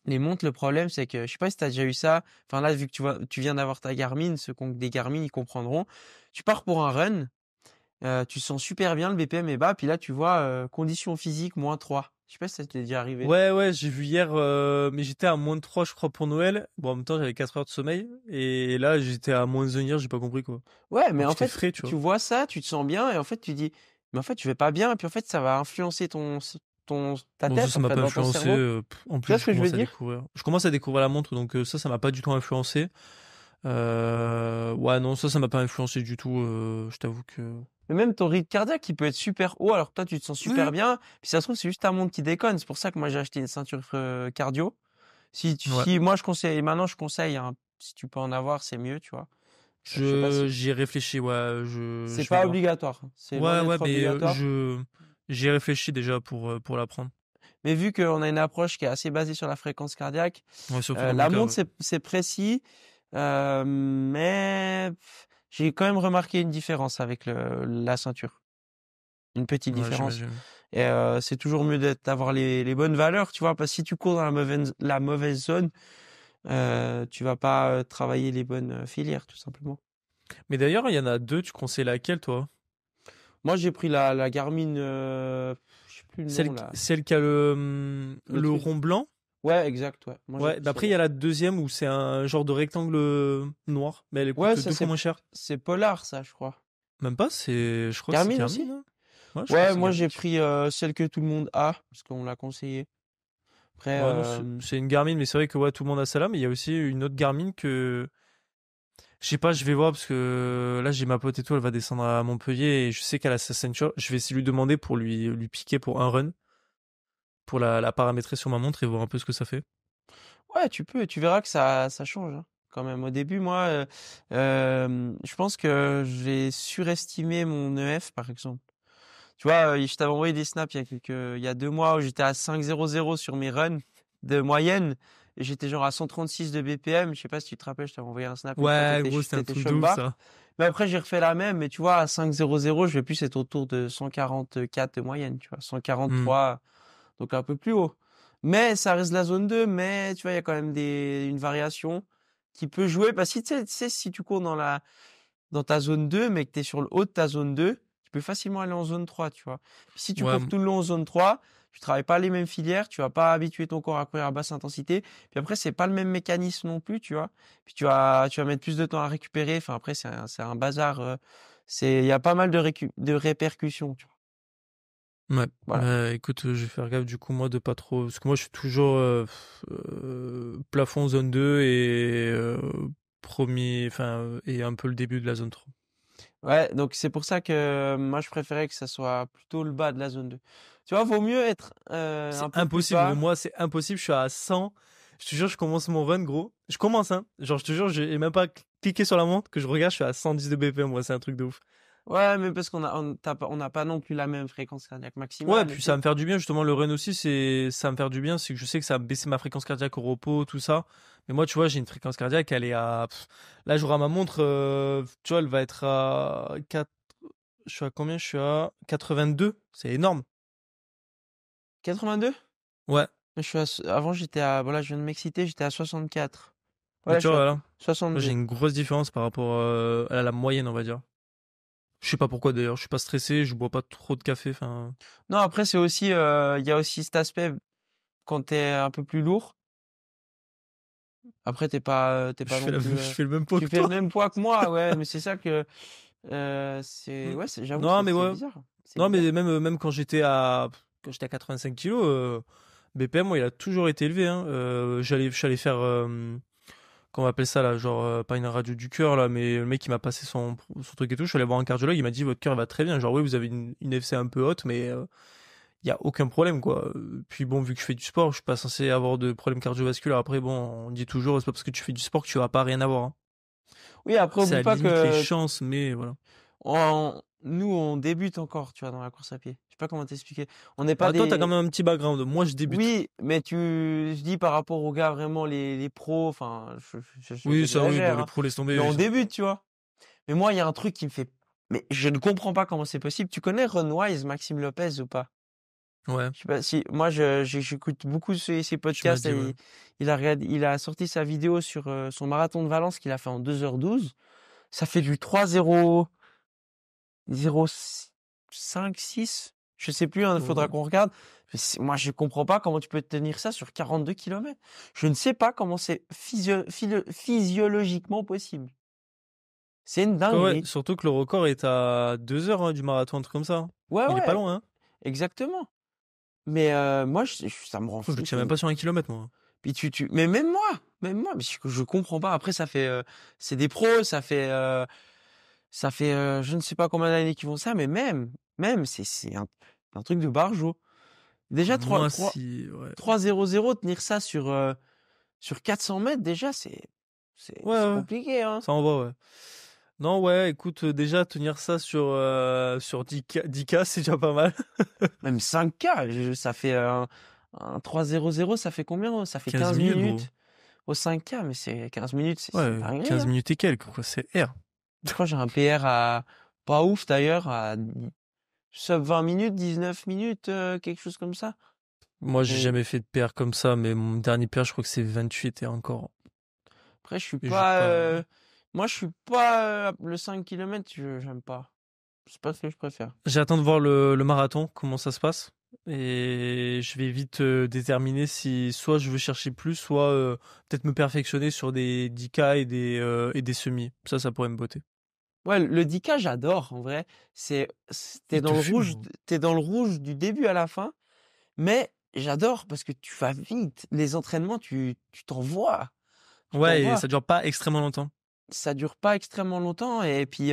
les montres, le problème, c'est que, je sais pas si tu as déjà eu ça. Enfin, là, vu que tu viens d'avoir ta Garmin, ceux qui ont des Garmin, ils comprendront. Tu pars pour un run, tu sens super bien, le BPM est bas, puis là, tu vois, conditions physiques, -3. Je sais pas si ça t'est déjà arrivé. Ouais, ouais, j'ai vu hier, mais j'étais à -3, je crois, pour Noël. Bon, en même temps, j'avais 4 heures de sommeil. Et là, j'étais à -1 hier, j'ai pas compris, quoi. Ouais, mais Alors que en j'étais fait, frais, tu tu vois. vois ça, tu te sens bien et en fait, tu dis, mais en fait, je vais pas bien et puis en fait, ça va influencer ta Bon, tête ça en m'a fait, pas dans ton influencé. cerveau. En Tu vois plus, ce je que je veux commence à dire? découvrir. Je commence à découvrir la montre, donc ça m'a pas du tout influencé. Ouais, non, ça m'a pas influencé du tout. Je t'avoue que. Mais même ton rythme cardiaque, il peut être super haut alors que toi, tu te sens super Oui. bien. Puis ça se trouve, c'est juste ta montre qui déconne. C'est pour ça que moi, j'ai acheté une ceinture cardio. Ouais. Si moi, je conseille, maintenant, je conseille, hein, si tu peux en avoir, c'est mieux, tu vois. Je sais pas si, J'y ai réfléchi, ouais, c'est je vais pas voir. obligatoire, hein. C'est loin Ouais, ouais, d'être mais obligatoire. J'y ai réfléchi déjà pour l'apprendre. Mais vu qu'on a une approche qui est assez basée sur la fréquence cardiaque, Ouais, surtout dans mon la cas, montre, ouais. c'est précis, mais j'ai quand même remarqué une différence avec la ceinture. Une petite Ouais, différence. j'imagine. Et c'est toujours mieux d'avoir les bonnes valeurs, tu vois, parce que si tu cours dans la mauvaise zone, tu vas pas travailler les bonnes filières, tout simplement. Mais d'ailleurs, il y en a deux, tu conseilles laquelle, toi? Moi, j'ai pris la Garmin, je sais plus le nom, Celle, là. celle qui a Le le truc. rond blanc? Ouais, exact, ouais. Moi, j'ai Ouais, pris bah après, il y celle-là. a la deuxième où c'est un genre de rectangle noir, mais elle Ouais, coûte ça, deux fois moins cher. c'est Polar, ça, je crois. Même pas, je crois que c'est Garmin Garmin, aussi? hein. Ouais, je crois que Ouais, c'est moi, Garmin. j'ai pris celle que tout le monde a, parce qu'on l'a conseillé. Après, Ouais, non, c'est une Garmin, mais c'est vrai que ouais, tout le monde a celle-là, mais il y a aussi une autre Garmin que je sais pas, je vais voir parce que là j'ai ma pote et tout, elle va descendre à Montpellier et je sais qu'elle a sa ceinture. Je vais essayer de lui demander pour lui piquer pour un run, pour la paramétrer sur ma montre et voir un peu ce que ça fait. ouais, tu peux, tu verras que ça change, hein, quand même. Au début, moi, je pense que j'ai surestimé mon EF, par exemple. Tu vois, je t'avais envoyé des snaps il y a 2 mois où j'étais à 5,00 sur mes runs de moyenne. Et j'étais genre à 136 de BPM. Je sais pas si tu te rappelles, je t'avais envoyé un snap une fois, Ouais, gros, c'était un t'étais truc de choc ouf barre. ça. Mais après, j'ai refait la même. Mais tu vois, à 5,00, je vais plus être autour de 144 de moyenne, tu vois, Hmm. 143, donc un peu plus haut. Mais ça reste la zone 2, mais tu vois, il y a quand même une variation qui peut jouer. Parce que tu sais, si tu cours dans ta zone 2, mais que tu es sur le haut de ta zone 2, tu peux facilement aller en zone 3, tu vois. Puis si tu Ouais, cours tout le long en zone 3, tu travailles pas les mêmes filières, tu vas pas habituer ton corps à courir à basse intensité. Puis après, c'est pas le même mécanisme non plus, tu vois. Puis tu vas mettre plus de temps à récupérer. Enfin, après, c'est un bazar. Il y a pas mal de répercussions, tu vois. ouais. Voilà. Écoute, je vais faire gaffe du coup moi de pas trop, parce que moi je suis toujours plafond zone 2 et premier, enfin et un peu le début de la zone 3. Ouais, donc c'est pour ça que moi, je préférais que ça soit plutôt le bas de la zone 2. Tu vois, vaut mieux être C'est un peu plus impossible, gros. bas. Moi, c'est impossible. Je suis à 100. Je te jure, je commence mon run, gros. Je commence, hein. Genre, je te jure, j'ai même pas cliqué sur la montre que je regarde. Je suis à 110 de BPM, moi. C'est un truc de ouf. Ouais, mais parce on n'a pas non plus la même fréquence cardiaque Ouais, maximale et puis ça va tout. me faire du bien, justement. Le run aussi, ça va me faire du bien. C'est que je sais que ça va baisser ma fréquence cardiaque au repos, tout ça. Mais moi, tu vois, j'ai une fréquence cardiaque, elle est à. Là, j'aurai ma montre, tu vois, elle va être à 4. Je suis à combien? Je suis à 82. C'est énorme. 82? Ouais. Mais avant, voilà, je viens de m'exciter, j'étais à 64. Mais Voilà, je tu suis vois, à voilà. Moi, j'ai 62. une grosse différence par rapport à la moyenne, on va dire. Je sais pas pourquoi d'ailleurs, je suis pas stressé, je bois pas trop de café, enfin. Non, après, il y a aussi cet aspect quand t'es un peu plus lourd. Après, t'es pas non plus, Je fais le même pot tu que fais le toi. même poids que moi, ouais, mais c'est ça que, Mm. j'avoue, Non mais c'est ouais. bizarre. C'est Non mais bizarre. même quand j'étais à 85 kilos, BPM moi il a toujours été élevé hein. Je suis allé faire comment on appelle ça là, genre pas une radio du cœur là, mais le mec qui m'a passé son truc et tout, je suis allé voir un cardiologue, il m'a dit votre cœur va très bien. Genre oui, vous avez une FC un peu haute mais il y a aucun problème quoi. Puis bon, vu que je fais du sport, je suis pas censé avoir de problème cardiovasculaire. Après bon, on dit toujours c'est pas parce que tu fais du sport que tu vas pas rien avoir, hein. Oui, après, Ça oublie pas limite les que chances, mais voilà. nous, on débute encore, tu vois, dans la course à pied. Je sais pas comment t'expliquer. On n'est pas Ah, toi, t'as quand des, même un petit background. Moi, je débute. Oui, mais je dis par rapport aux gars vraiment les pros, enfin, Oui, ça, oui, bon, j'exagère, les hein, pros, laisse tomber, mais oui, on ça. débute, tu vois. Mais moi, il y a un truc qui me fait, mais je ne comprends pas comment c'est possible. Tu connais Runwise, Maxime Lopez ou pas? Ouais, Je sais pas si, moi, j'écoute beaucoup ses tu m'as podcasts dit, ouais. et il a sorti sa vidéo sur son marathon de Valence qu'il a fait en 2h12. Ça fait du 3,005, 6. Je sais plus, il faudra Ouais. qu'on regarde. Moi, je comprends pas comment tu peux tenir ça sur 42 kilomètres. Je ne sais pas comment c'est physiologiquement possible. C'est une Ouais, dinguerie. surtout que le record est à 2 heures hein, du marathon, un truc comme ça. Ouais, Il est pas ouais, loin, hein. exactement. Mais moi, ça me rend Je le fou. tiens même pas sur 1 kilomètre, moi. Puis mais même moi, mais je comprends pas. Après, c'est des pros, ça fait, je ne sais pas combien d'années qu'ils font ça, mais même, c'est un truc de barjo. Déjà, Moi, si, ouais. 3,00, tenir ça sur 400 mètres, déjà, Ouais, c'est ouais, compliqué, hein. ça envoie, ouais. Non, ouais, écoute, déjà tenir ça sur 10K, c'est déjà pas mal. Même 5K, ça fait un 3-0-0, ça fait combien? Ça fait 15 15 minutes, gros. minutes au 5K, mais c'est 15 minutes, c'est une Ouais, dinguerie, 15 hein. minutes et quelques, quoi, c'est R. Je crois que j'ai un PR à pas ouf d'ailleurs, à sub 20 minutes, 19 minutes, quelque chose comme ça. Moi, j'ai Mais jamais fait de PR comme ça, mais mon dernier PR, je crois que c'est 28 et encore. après, je suis Et j'ai pas. pas. Moi, je suis pas. Le 5 km, j'aime pas. C'est pas ce que je préfère. J'attends de voir le marathon, comment ça se passe. Et je vais vite déterminer si soit je veux chercher plus, soit peut-être me perfectionner sur des 10K et des semis. Ça pourrait me botter. Ouais, le 10K, j'adore, en vrai. T'es Il dans te le fume, rouge, gros. t'es dans le rouge du début à la fin. Mais j'adore parce que tu vas vite. Les entraînements, tu t'envoies. Tu Ouais, et t'envoies. ça dure pas extrêmement longtemps. Ça dure pas extrêmement longtemps. Et puis,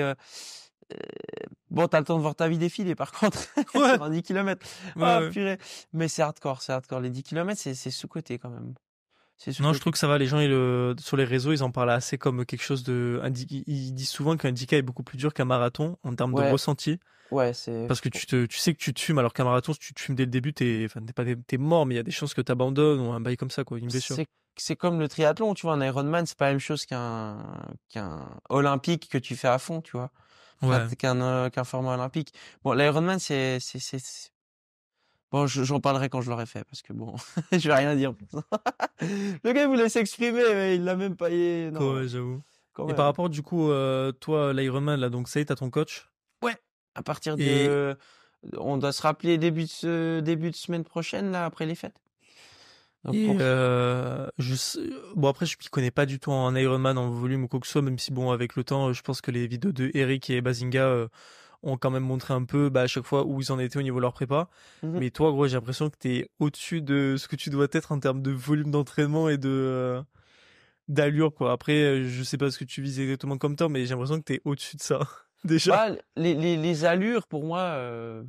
bon, t'as le temps de voir ta vie défiler, par contre, Ouais, sur un 10 km. ouais, Ah, ouais. purée. Mais c'est hardcore, c'est hardcore. Les 10 km, c'est sous-coté quand même. C'est Non, je trouve sous-coté. que ça va. Les gens, sur les réseaux, ils en parlent assez comme quelque chose de. Ils disent souvent qu'un 10K est beaucoup plus dur qu'un marathon en termes de Ouais, ressenti. ouais, Parce que tu sais que tu te fumes, alors qu'un marathon, si tu te fumes dès le début, enfin, t'es mort, mais il y a des chances que t'abandonnes ou un bail comme ça, quoi, une blessure. c'est, c'est comme le triathlon, tu vois. Un Ironman, c'est pas la même chose qu'un olympique que tu fais à fond, tu vois. Enfin, Ouais. qu'un format olympique. Bon, l'Ironman, bon, j'en parlerai quand je l'aurai fait, parce que bon, je vais rien dire. Le gars, il voulait s'exprimer, mais il l'a même pas. Quoi, Non, ouais, j'avoue. quand Et par même. rapport, du coup, toi, l'Ironman, là, donc ça y est, t'as ton coach. Ouais. À partir Et, de, on doit se rappeler début de semaine prochaine, là, après les fêtes. Donc et pour, bon, après, je m'y connais pas du tout en Ironman, en volume ou quoi que ce soit, même si, bon, avec le temps, je pense que les vidéos de Eric et Bazinga ont quand même montré un peu, bah, à chaque fois où ils en étaient au niveau de leur prépa. Mhm. Mais toi, gros, j'ai l'impression que t'es au-dessus de ce que tu dois être en termes de volume d'entraînement et d'allure, quoi. Après, je sais pas ce que tu vises exactement comme temps, mais j'ai l'impression que t'es au-dessus de ça, déjà. Bah, les allures, pour moi,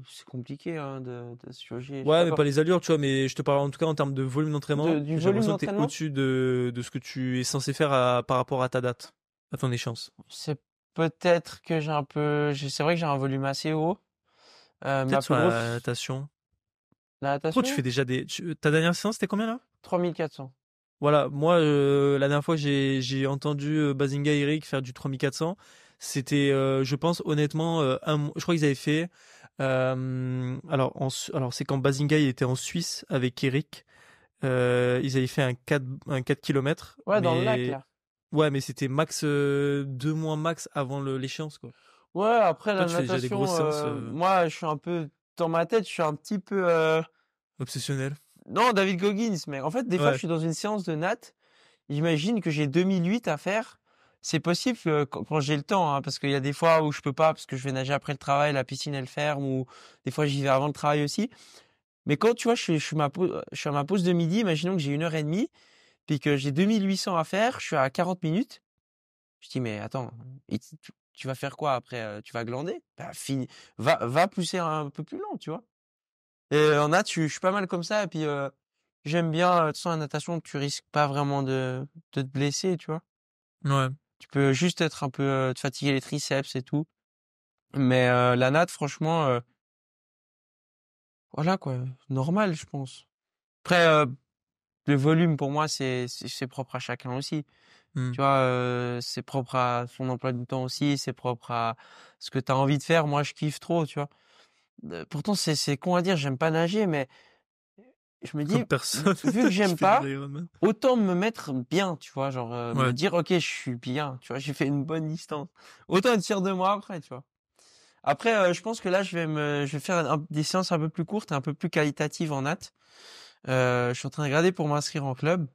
c'est compliqué, hein, de se jauger. Je sais Ouais, pas mais quoi. pas les allures, tu vois, mais je te parle en tout cas en termes de volume d'entraînement. Du J'ai volume l'impression que t'es d'entraînement, au-dessus de ce que tu es censé faire par rapport à ta date, à ton échéance. c'est peut-être que c'est vrai que j'ai un volume assez haut. Ma Peut-être plus sur la grosse, natation. la Gros, tu fais natation, déjà ta dernière séance, c'était combien là? 3400. Voilà, moi, la dernière fois que j'ai entendu Bazinga et Eric faire du 3400, c'était, je pense honnêtement, je crois qu'ils avaient fait. Alors c'est quand Bazinga il était en Suisse avec Eric. Ils avaient fait un 4 km, Ouais, dans le lac, mais là. ouais, mais c'était max 2 mois max avant l'échéance, quoi. Ouais, après Toi, la tu fais déjà des natation, grosses séances moi, je suis un peu, dans ma tête, je suis un petit peu, obsessionnelles. non, David Goggins, mais en fait, des fois, je Ouais, suis dans une séance de natte, j'imagine que j'ai 2008 à faire. C'est possible que quand j'ai le temps, hein, parce qu'il y a des fois où je peux pas, parce que je vais nager après le travail, la piscine elle ferme, ou des fois j'y vais avant le travail aussi. Mais quand tu vois, je suis à ma pause de midi, imaginons que j'ai 1 heure et demie, puis que j'ai 2800 à faire, je suis à 40 minutes. Je dis, mais attends, tu vas faire quoi après? Tu vas glander? Bah, fini, va pousser un peu plus long, tu vois. Et en natte, je suis pas mal comme ça, et puis j'aime bien, de toute façon, la natation, tu risques pas vraiment de te blesser, tu vois. ouais. Tu peux juste être un peu, te fatiguer les triceps et tout. Mais la natte, franchement, voilà quoi, normal, je pense. Après, le volume, pour moi, c'est propre à chacun aussi. Hmm. Tu vois, c'est propre à son emploi du temps aussi, c'est propre à ce que tu as envie de faire. Moi, je kiffe trop, tu vois. Pourtant, c'est con à dire, j'aime pas nager, mais je me dis, Comme personne vu que qui j'aime fait de pas, l'Ironman. autant me mettre bien, tu vois, genre me Ouais. dire, ok, je suis bien, tu vois, j'ai fait une bonne distance. Autant être fier de moi après, tu vois. Après, je pense que là, je vais faire des séances un peu plus courtes et un peu plus qualitatives en natte. Je suis en train de regarder pour m'inscrire en club,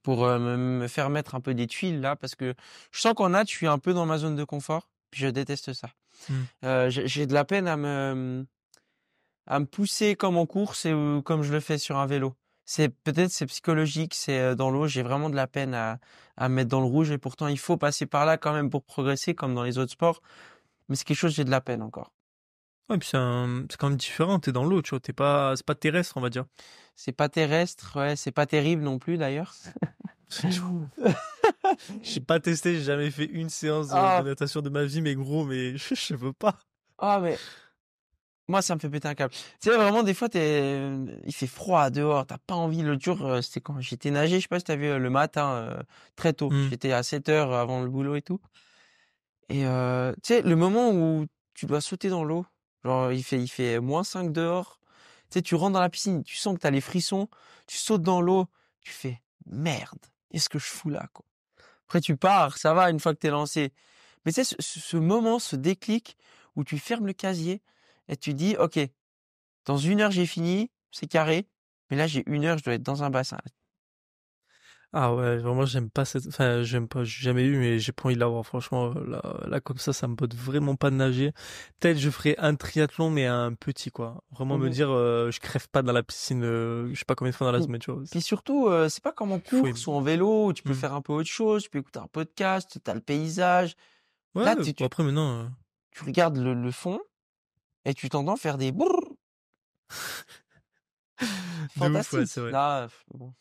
pour me faire mettre un peu des tuiles là, parce que je sens qu'en natte, je suis un peu dans ma zone de confort, puis je déteste ça. Hmm. J'ai de la peine à me pousser comme en course ou comme je le fais sur un vélo. C'est psychologique, c'est dans l'eau, j'ai vraiment de la peine à me mettre dans le rouge, et pourtant il faut passer par là quand même pour progresser, comme dans les autres sports. Mais c'est quelque chose, j'ai de la peine encore. Ouais, puis c'est quand même différent, t'es dans l'eau, tu vois, c'est pas terrestre, on va dire. C'est pas terrestre, ouais, c'est pas terrible non plus d'ailleurs. J'ai pas testé, j'ai jamais fait une séance de Ah, natation de ma vie, mais gros, mais je veux pas. ah, mais moi, ça me fait péter un câble. Tu sais, vraiment, des fois, il fait froid dehors, t'as pas envie. L'autre jour, c'était quand j'étais nager, je sais pas si t'as vu le matin, très tôt. Hmm. J'étais à 7 heures avant le boulot et tout. Et tu sais, le moment où tu dois sauter dans l'eau, genre il fait -5 dehors, tu sais, tu rentres dans la piscine, tu sens que t'as les frissons, tu sautes dans l'eau, tu fais merde, qu'est-ce que je fous là, quoi. Après tu pars, ça va une fois que t'es lancé. Mais tu sais, ce moment, ce déclic où tu fermes le casier et tu dis, ok, dans 1 heure j'ai fini, c'est carré, mais là j'ai 1 heure, je dois être dans un bassin. Ah ouais, vraiment, j'aime pas cette. Enfin, j'aime pas, j'ai jamais eu, mais j'ai pas envie de l'avoir. Franchement, là, comme ça me botte vraiment pas de nager. Peut-être je ferais un triathlon, mais un petit, quoi. Vraiment me Mhm. dire, je crève pas dans la piscine, je sais pas combien de fois dans la Puis semaine, tu vois. puis surtout, c'est pas comme en Il faut course ou en vélo où tu peux Hmm. faire un peu autre chose, tu peux écouter un podcast, t'as le paysage. Ouais, Là, bon, après maintenant, tu regardes le fond et tu t'entends faire des brrr. de ouf, ouais, c'est Fantastique. vrai. Là, bon.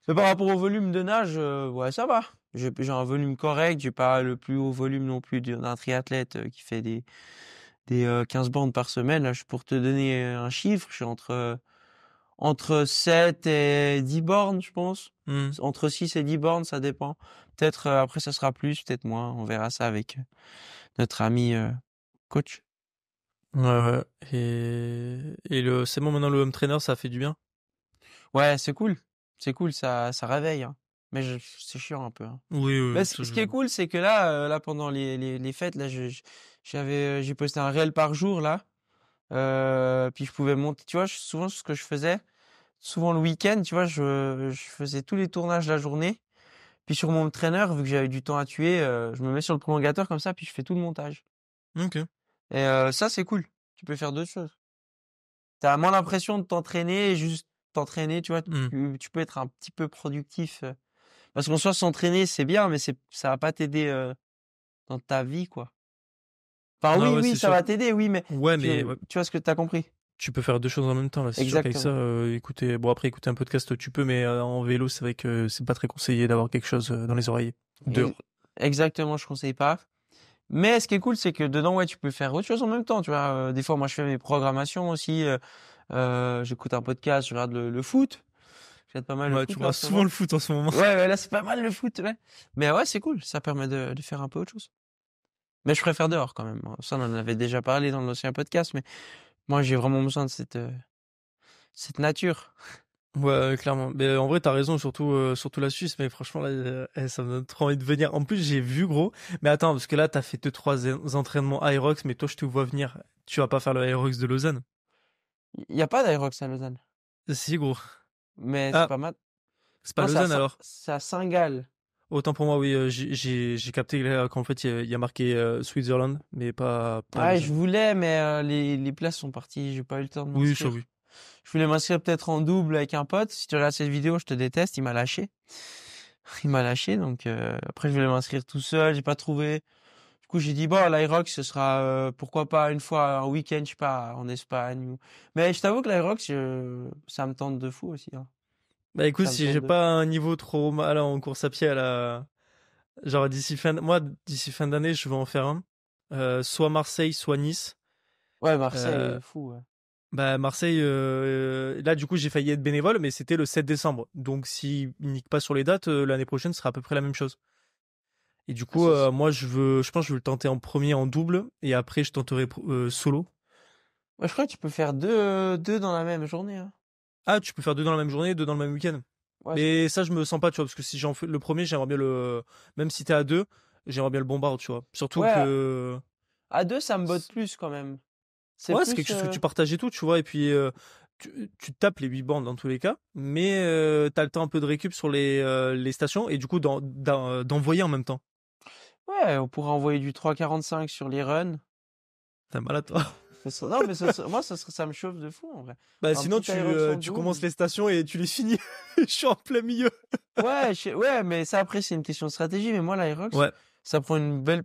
Mais par rapport au volume de nage, ouais, ça va. J'ai un volume correct, j'ai pas le plus haut volume non plus d'un triathlète qui fait des 15 bornes par semaine. Là, pour te donner un chiffre, je suis entre 7 et 10 bornes, je pense. Hmm. Entre 6 et 10 bornes, ça dépend. Peut-être après, ça sera plus, peut-être moins. On verra ça avec notre ami coach. Ouais, ouais. Et c'est bon, maintenant, le home trainer, ça fait du bien. Ouais, c'est cool. C'est cool, ça réveille, hein. Mais c'est chiant un peu, hein. Oui, Mais oui, ce qui est cool, c'est que là, pendant les fêtes, là, j'ai posté un réel par jour, là. Puis je pouvais monter, tu vois, souvent, ce que je faisais, souvent le week-end, tu vois, je faisais tous les tournages la journée. Puis sur mon trainer, vu que j'avais du temps à tuer, je me mets sur le prolongateur comme ça, puis je fais tout le montage. Ok. Et ça, c'est cool. Tu peux faire 2 choses. T'as moins l'impression de t'entraîner et juste t'entraîner, tu vois, Hmm. tu peux être un petit peu productif. Parce qu'en soi, s'entraîner, c'est bien, mais ça va pas t'aider dans ta vie, quoi. Enfin, Ah oui, ouais, oui, c'est ça sûr. va t'aider, oui, mais Ouais, mais ouais, tu vois ce que t'as compris. tu peux faire deux choses en même temps, là. C'est sûr qu'avec ça, Exactement. écouter, bon, après, écouter un podcast, tu peux, mais en vélo, c'est vrai que c'est pas très conseillé d'avoir quelque chose dans les oreilles. Ex- Dehors. Exactement, je conseille pas. Mais ce qui est cool, c'est que dedans, ouais, tu peux faire autre chose en même temps, tu vois. Des fois, moi, je fais mes programmations aussi. J'écoute un podcast, je regarde le foot. Je regarde pas mal le Ouais, tu foot là en regardes ce souvent moment. le foot en ce moment. Ouais, ouais, là, c'est pas mal le foot, ouais. Mais ouais, c'est cool. Ça permet de faire un peu autre chose. Mais je préfère dehors quand même. Ça, on en avait déjà parlé dans l'ancien podcast, mais moi, j'ai vraiment besoin de cette nature. Ouais, clairement. Mais en vrai, t'as raison, surtout la Suisse, mais franchement, là, ça me donne trop envie de venir. En plus, j'ai vu, gros. Mais attends, parce que là, t'as fait 2, 3 entraînements Aerox, mais toi, je te vois venir. Tu vas pas faire le Aerox de Lausanne. Il y a pas d'Aerox à Lausanne, Si, gros. mais c'est Ah, pas mal. c'est pas Non, Lausanne alors. C'est à Saint-Gall. Autant pour moi, oui, j'ai capté là, qu'en fait, il y a marqué Switzerland, mais pas Ouais, je Lausanne. voulais, mais les places sont parties. J'ai pas eu le temps de Oui, ça, oui. m'inscrire. Je voulais m'inscrire peut-être en double avec un pote. Si tu regardes cette vidéo, je te déteste. Il m'a lâché. Il m'a lâché. Donc après, je voulais m'inscrire tout seul. J'ai pas trouvé. Du coup, j'ai dit bon, l'Irox, ce sera pourquoi pas une fois un week-end, je sais pas, en Espagne. Mais je t'avoue que l'Irox, ça me tente de fou aussi, hein. Bah écoute, Ça me si tente j'ai de. pas un niveau trop mal en course à pied genre d'ici fin d'année, je vais en faire un. Soit Marseille, soit Nice. Ouais, Marseille Euh, est fou. Ouais. Bah Marseille, là du coup j'ai failli être bénévole, mais c'était le 7 décembre. Donc s'ils niquent pas sur les dates, l'année prochaine sera à peu près la même chose. Et du Ah, coup, moi je pense que je vais le tenter en premier en double, et après je tenterai solo. Ouais, je crois que tu peux faire deux dans la même journée, hein. Ah, tu peux faire deux dans la même journée, deux dans le même week-end. Ouais, Mais ça je me sens pas, tu vois, parce que si j'en fais le premier, j'aimerais bien même si t'es à deux, j'aimerais bien le bombard, tu vois. Surtout ouais, que à deux, ça me botte plus quand même. C'est ouais, c'est plus. quelque chose que tu partages et tout, tu vois, et puis tu tapes les 8 bandes dans tous les cas, mais t'as le temps un peu de récup sur les stations, et du coup d'envoyer en même temps. Ouais, on pourrait envoyer du 3,45 sur les runs. T'as mal à toi. Non, mais moi, ça me chauffe de fou en vrai. Bah Un sinon petit Aerox en tu double. commences les stations et tu les finis. Je suis en plein milieu. Ouais, ouais, mais ça après, c'est une question de stratégie. Mais moi, l'Aerox, Ouais, ça prend une belle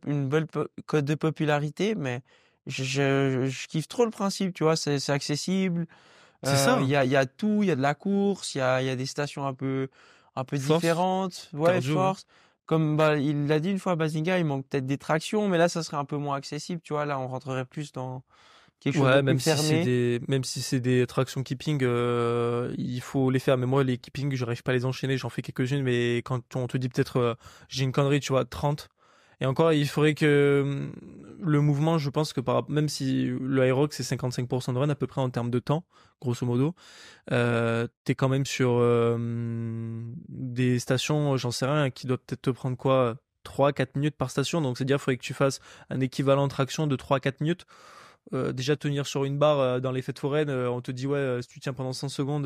cote de popularité, mais je kiffe trop le principe, tu vois. C'est accessible. c'est ça, Il y a tout, il y a de la course, il y a des stations un peu force, différentes. Ouais, cardio, ouais. force. comme il l'a dit une fois, Bazinga, il manque peut-être des tractions, mais là, ça serait un peu moins accessible, tu vois. Là, on rentrerait plus dans quelque chose de Ouais, plus fermé. même si c'est des tractions keeping, il faut les faire. Mais moi, les keeping, j'arrive pas à les enchaîner. J'en fais quelques-unes, mais quand on te dit peut-être, j'ai une connerie, tu vois, 30. Et encore, il faudrait que le mouvement, je pense que même si le Aerox c'est 55% de run à peu près en termes de temps, grosso modo, t'es quand même sur des stations, j'en sais rien, qui doivent peut-être te prendre quoi, 3-4 minutes par station. Donc c'est-à-dire, il faudrait que tu fasses un équivalent de traction de 3-4 minutes. Déjà tenir sur une barre dans les fêtes foraines, on te dit ouais, si tu tiens pendant 100 secondes,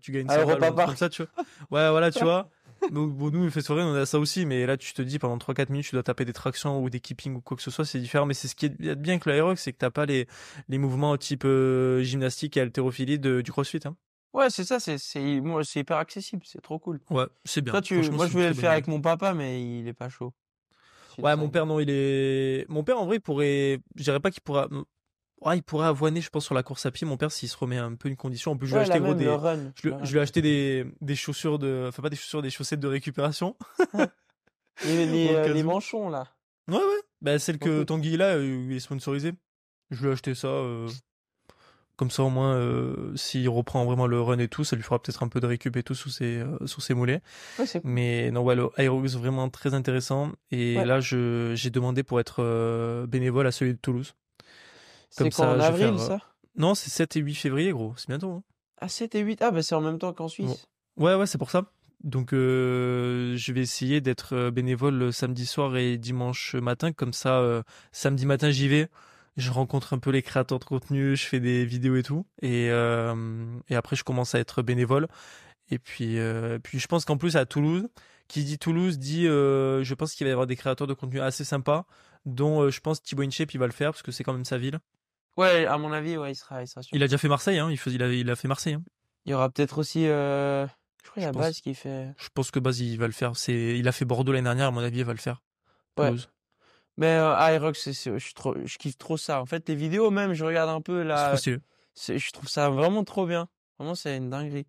tu gagnes 100 balles ou Europa un truc comme Park. ça, tu vois. Ouais, voilà, tu vois. Donc bon, nous, les fêtes foraines, on a ça aussi, mais là, tu te dis pendant 3-4 minutes, tu dois taper des tractions ou des keeping ou quoi que ce soit, c'est différent. Mais c'est ce qui est bien avec le Aerox, c'est que t'as pas les mouvements type gymnastique et haltérophilie du CrossFit. Hein. Ouais, c'est ça, moi, c'est hyper accessible, c'est trop cool. Ouais, c'est bien. Toi, Franchement, moi, c'est je une voulais le très bonne faire idée. avec mon papa, mais il est pas chaud. Sinon, Ouais, ça mon père, non, mon père, en vrai, il pourrait. Je dirais pas qu'il pourra. Ouais, il pourrait avoiner, je pense, sur la course à pied, mon père, s'il se remet un peu une condition. En plus, je lui ai ouais, acheté, là gros, même, le run. Le je run. lui ai acheté des chaussures enfin, pas des chaussures, des chaussettes de récupération. Au cas Les où. manchons, là. Ouais, ouais. Bah, celle Trop que cool. Tanguy, là, il est sponsorisé. Je lui ai acheté ça, comme ça, au moins, s'il reprend vraiment le run et tout, ça lui fera peut-être un peu de récup et tout sous ses mollets. Ouais, c'est cool. Mais non, ouais, le Aerox, vraiment très intéressant. Et Ouais. là, j'ai demandé pour être bénévole à celui de Toulouse. C'est Comme quand, en ça, je vais avril, faire. ça? Non, c'est 7 et 8 février, gros. C'est bientôt. Hein. Ah, 7 et 8. Ah, bah, c'est en même temps qu'en Bon. Suisse. Ouais, ouais, c'est pour ça. Donc, je vais essayer d'être bénévole le samedi soir et dimanche matin. Comme ça, samedi matin, j'y vais. Je rencontre un peu les créateurs de contenu, je fais des vidéos et tout. Et après, je commence à être bénévole. Et puis je pense qu'en plus, à Toulouse, qui dit Toulouse dit, je pense qu'il va y avoir des créateurs de contenu assez sympas, dont je pense Thibaut InShape, il va le faire, parce que c'est quand même sa ville. Ouais, à mon avis, ouais, il sera sûr. Il a déjà fait Marseille, hein. Il a fait Marseille, hein. Il y aura peut-être aussi, je crois, il y Je a pense. Baz qui fait. Je pense que Baz, il va le faire. Il a fait Bordeaux l'année dernière, à mon avis, il va le faire. Ouais. Toulouse. Mais Aerox, je kiffe trop ça. En fait, les vidéos même, je regarde un peu C'est trop là. stylé. Je trouve ça vraiment trop bien. Vraiment, c'est une dinguerie.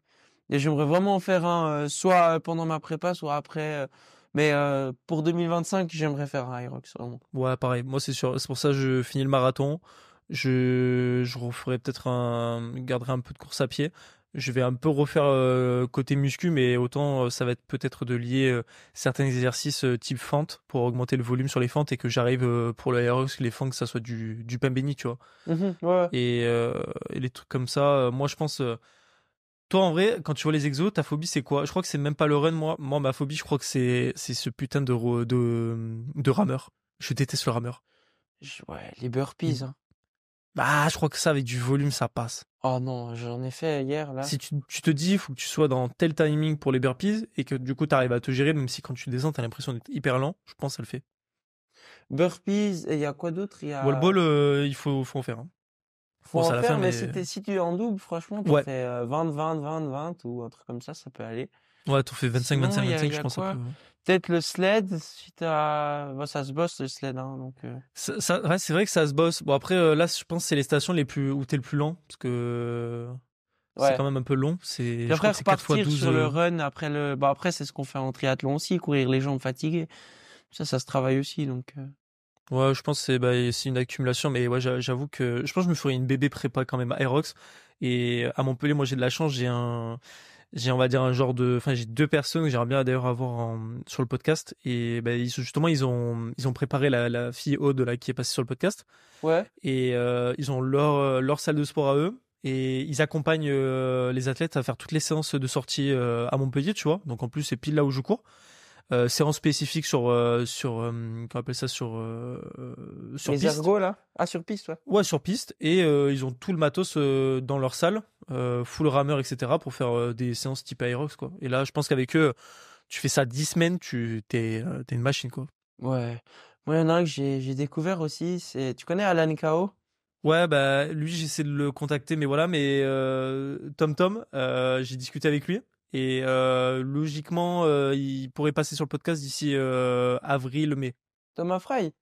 Et j'aimerais vraiment en faire un, soit pendant ma prépa, soit après. Mais pour 2025, j'aimerais faire un Aerox, vraiment. Ouais, pareil. Moi, c'est sûr. C'est pour ça que je finis le marathon. Je referai peut-être garderai un peu de course à pied. Je vais un peu refaire côté muscu, mais autant ça va être peut-être de lier certains exercices type fente pour augmenter le volume sur les fentes et que j'arrive pour le aérox, les fentes, que ça soit du pain béni, tu vois. Mhm, ouais. Et les trucs comme ça, moi je pense. Toi, en vrai, quand tu vois les exos, ta phobie, c'est quoi? Je crois que c'est même pas le run, moi. Moi, ma phobie, je crois que c'est ce putain de rameur. Je déteste le rameur. Ouais, les burpees, hein. Bah, je crois que ça, avec du volume, ça passe. Oh non, j'en ai fait hier, là. Si tu te dis, il faut que tu sois dans tel timing pour les burpees et que du coup, tu arrives à te gérer, même si quand tu descends, t'as l'impression d'être hyper lent, je pense que ça le fait. Burpees, et il y a quoi d'autre? Il y Wall a. ball, faut en faire. Hein. Faut Bon, c'est en à la faire, fin, mais mais. si tu es en double, franchement, t'en Ouais. fais 20, 20, 20, 20 ou un truc comme ça peut aller. Ouais, t'en fais 25, Sinon, 25, il 25, y je a pense que ça quoi? peut. Peut-être le sled, si t'as. Bah, ça se bosse le sled, hein, donc. Ouais, c'est vrai que ça se bosse. Bon, après, là, je pense que c'est les stations où t'es le plus lent, parce que c'est Ouais. quand même un peu long. Puis Je crois après, que c'est 4 fois repartir 12. sur le run après le. Bah, après, c'est ce qu'on fait en triathlon aussi, courir les jambes fatiguées. Ça se travaille aussi, donc. Ouais, je pense que c'est une accumulation, mais ouais, j'avoue que je pense que je me ferais une bébé prépa quand même à Aerox. Et à Montpellier, moi j'ai de la chance, on va dire un genre enfin j'ai deux personnes que j'aimerais bien d'ailleurs avoir sur le podcast. Et justement ils ont préparé la fille Aude là qui est passée sur le podcast. Ouais. Et ils ont leur salle de sport à eux. Et ils accompagnent les athlètes à faire toutes les séances de sortie à Montpellier, tu vois. Donc en plus c'est pile là où je cours. Séance spécifique comment on appelle ça sur Les piste. ergots, là? Ah, sur piste, ouais. Ouais, sur piste. Et ils ont tout le matos dans leur salle, full rameur, etc. pour faire des séances type Aerox, quoi. Et là, je pense qu'avec eux, tu fais ça 10 semaines, t'es une machine, quoi. Ouais. Moi, il y en a un que j'ai découvert aussi, tu connais Alan Kao? Ouais, bah, lui, j'essaie de le contacter, mais voilà, mais Tom, j'ai discuté avec lui. Et logiquement, il pourrait passer sur le podcast d'ici avril-mai. Thomas Fry?